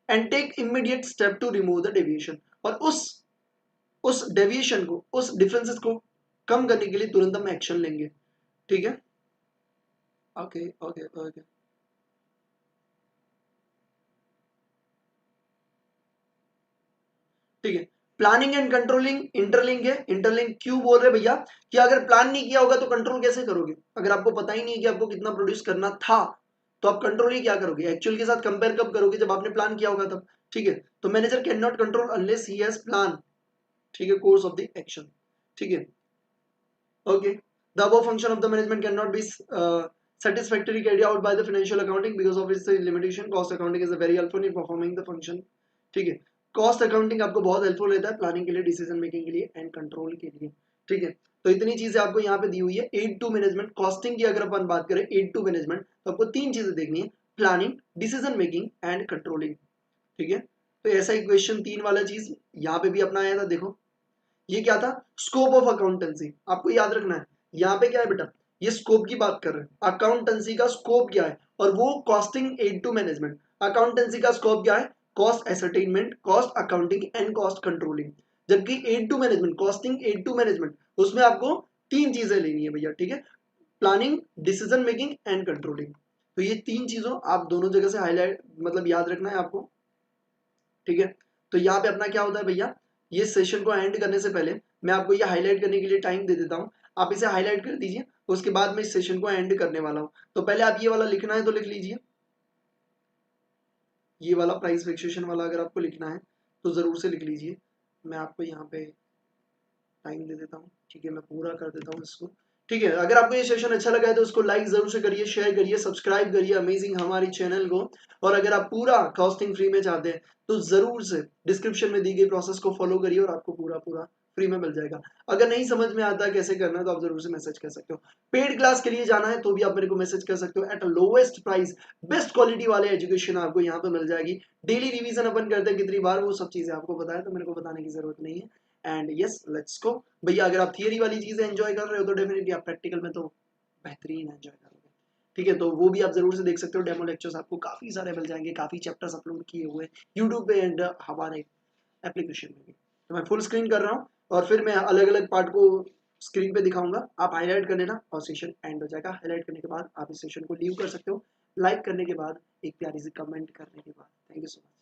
And take immediate step to remove the deviation, और उस डेविएशन को, उस डिफरेंसेस को कम करने के लिए तुरंत हम एक्शन लेंगे। ठीक है, ओके ओके ओके। ठीक है, प्लानिंग एंड कंट्रोलिंग इंटरलिंक है। इंटरलिंक क्यों बोल रहे भैया? कि अगर प्लान नहीं किया होगा तो कंट्रोल कैसे करोगे? अगर आपको पता ही नहीं है कि आपको कितना प्रोड्यूस करना था, तो आप कंट्रोल ही क्या करोगे? एक्चुअल के साथ कंपेयर कब करोगे? जब आपने प्लान किया होगा तब। ठीक है, तो manager can not control unless he has plan, ठीक है, कोर्स ऑफ द एक्शन। ठीक है, okay. The above function of the management cannot be satisfactorily carried out by the financial accounting because of its limitation. Cost accounting is a very helpful in performing the function. ठीक है, cost accounting आपको बहुत helpful रहता है planning के लिए, decision making के लिए एंड कंट्रोल के लिए। ठीक है, तो इतनी चीजें आपको यहाँ पे दी हुई है। एड टू मैनेजमेंट कॉस्टिंग की अगर अपन बात करें, एड टू मैनेजमेंट, तो आपको तीन चीजें देखनी है, planning, decision making and controlling. ठीक है, तो ऐसा ही क्वेश्चन 3 वाला चीज यहाँ पे भी अपना आया था। देखो ये क्या था? स्कोप ऑफ अकाउंटेंसी, आपको याद रखना है। यहाँ पे क्या है बेटा? ये स्कोप की बात कर रहे हैं, अकाउंटेंसी का स्कोप क्या है, और वो costing aid to management. Accountancy का स्कोप क्या है, cost ascertainment, cost accounting and cost controlling. जबकि aid to management, costing aid to management, उसमें आपको तीन चीजें लेनी है भैया, ठीक है, planning, decision making and controlling. तो ये तीन चीजों आप दोनों जगह से हाईलाइट मतलब याद रखना है आपको, ठीक है। तो यहाँ पे अपना क्या होता है भैया, ये सेशन को एंड करने से पहले मैं आपको ये हाईलाइट करने के लिए टाइम दे देता हूँ, आप इसे हाईलाइट कर दीजिए, उसके बाद मैं इस सेशन को एंड करने वाला हूँ। तो पहले आप ये वाला लिखना है तो लिख लीजिए, ये वाला प्राइस फिक्सेशन वाला अगर आपको लिखना है तो जरूर से लिख लीजिए। मैं आपको यहाँ पे टाइम दे देता हूँ, ठीक है, मैं पूरा कर देता हूँ इसको। ठीक है, अगर आपको ये सेशन अच्छा लगा है तो उसको लाइक जरूर से करिए, शेयर करिए, सब्सक्राइब करिए अमेजिंग हमारी चैनल को। और अगर आप पूरा कॉस्टिंग फ्री में चाहते हैं तो जरूर से डिस्क्रिप्शन में दी गई प्रोसेस को फॉलो करिए और आपको पूरा पूरा फ्री में मिल जाएगा। अगर नहीं समझ में आता कैसे करना है तो आप जरूर से मैसेज कर सकते हो। पेड क्लास के लिए जाना है तो भी आप मेरे को मैसेज कर सकते हो। Eight lowest price best quality वाले एजुकेशन आपको यहाँ पे मिल जाएगी। डेली रिवीजन अपन करते हैं कितनी बार, वो सब चीजें आपको बताया तो मेरे को बताने की जरूरत नहीं है। एंड यस लेट्स गो भैया, अगर आप थियरी वाली चीजें एंजॉय कर रहे हो तो डेफिनेटली आप प्रैक्टिकल में तो बेहतरीन एंजॉय करोगे। ठीक है, तो वो भी आप जरूर से देख सकते हो, डेमो लेक्चर्स आपको काफी सारे मिल जाएंगे, काफी चैप्टर्स अपलोड किए हुए यूट्यूब पे एंड हमारे एप्लीकेशन में भी। तो मैं फुल स्क्रीन कर रहा हूँ और फिर मैं अलग अलग पार्ट को स्क्रीन पे दिखाऊंगा, आप हाईलाइट कर लेना और सेशन एंड हो जाएगा। हाईलाइट करने के बाद आप इस सेशन को लीव कर सकते हो, लाइक करने के बाद, एक प्यारी सी कमेंट करने के बाद। Thank you so much.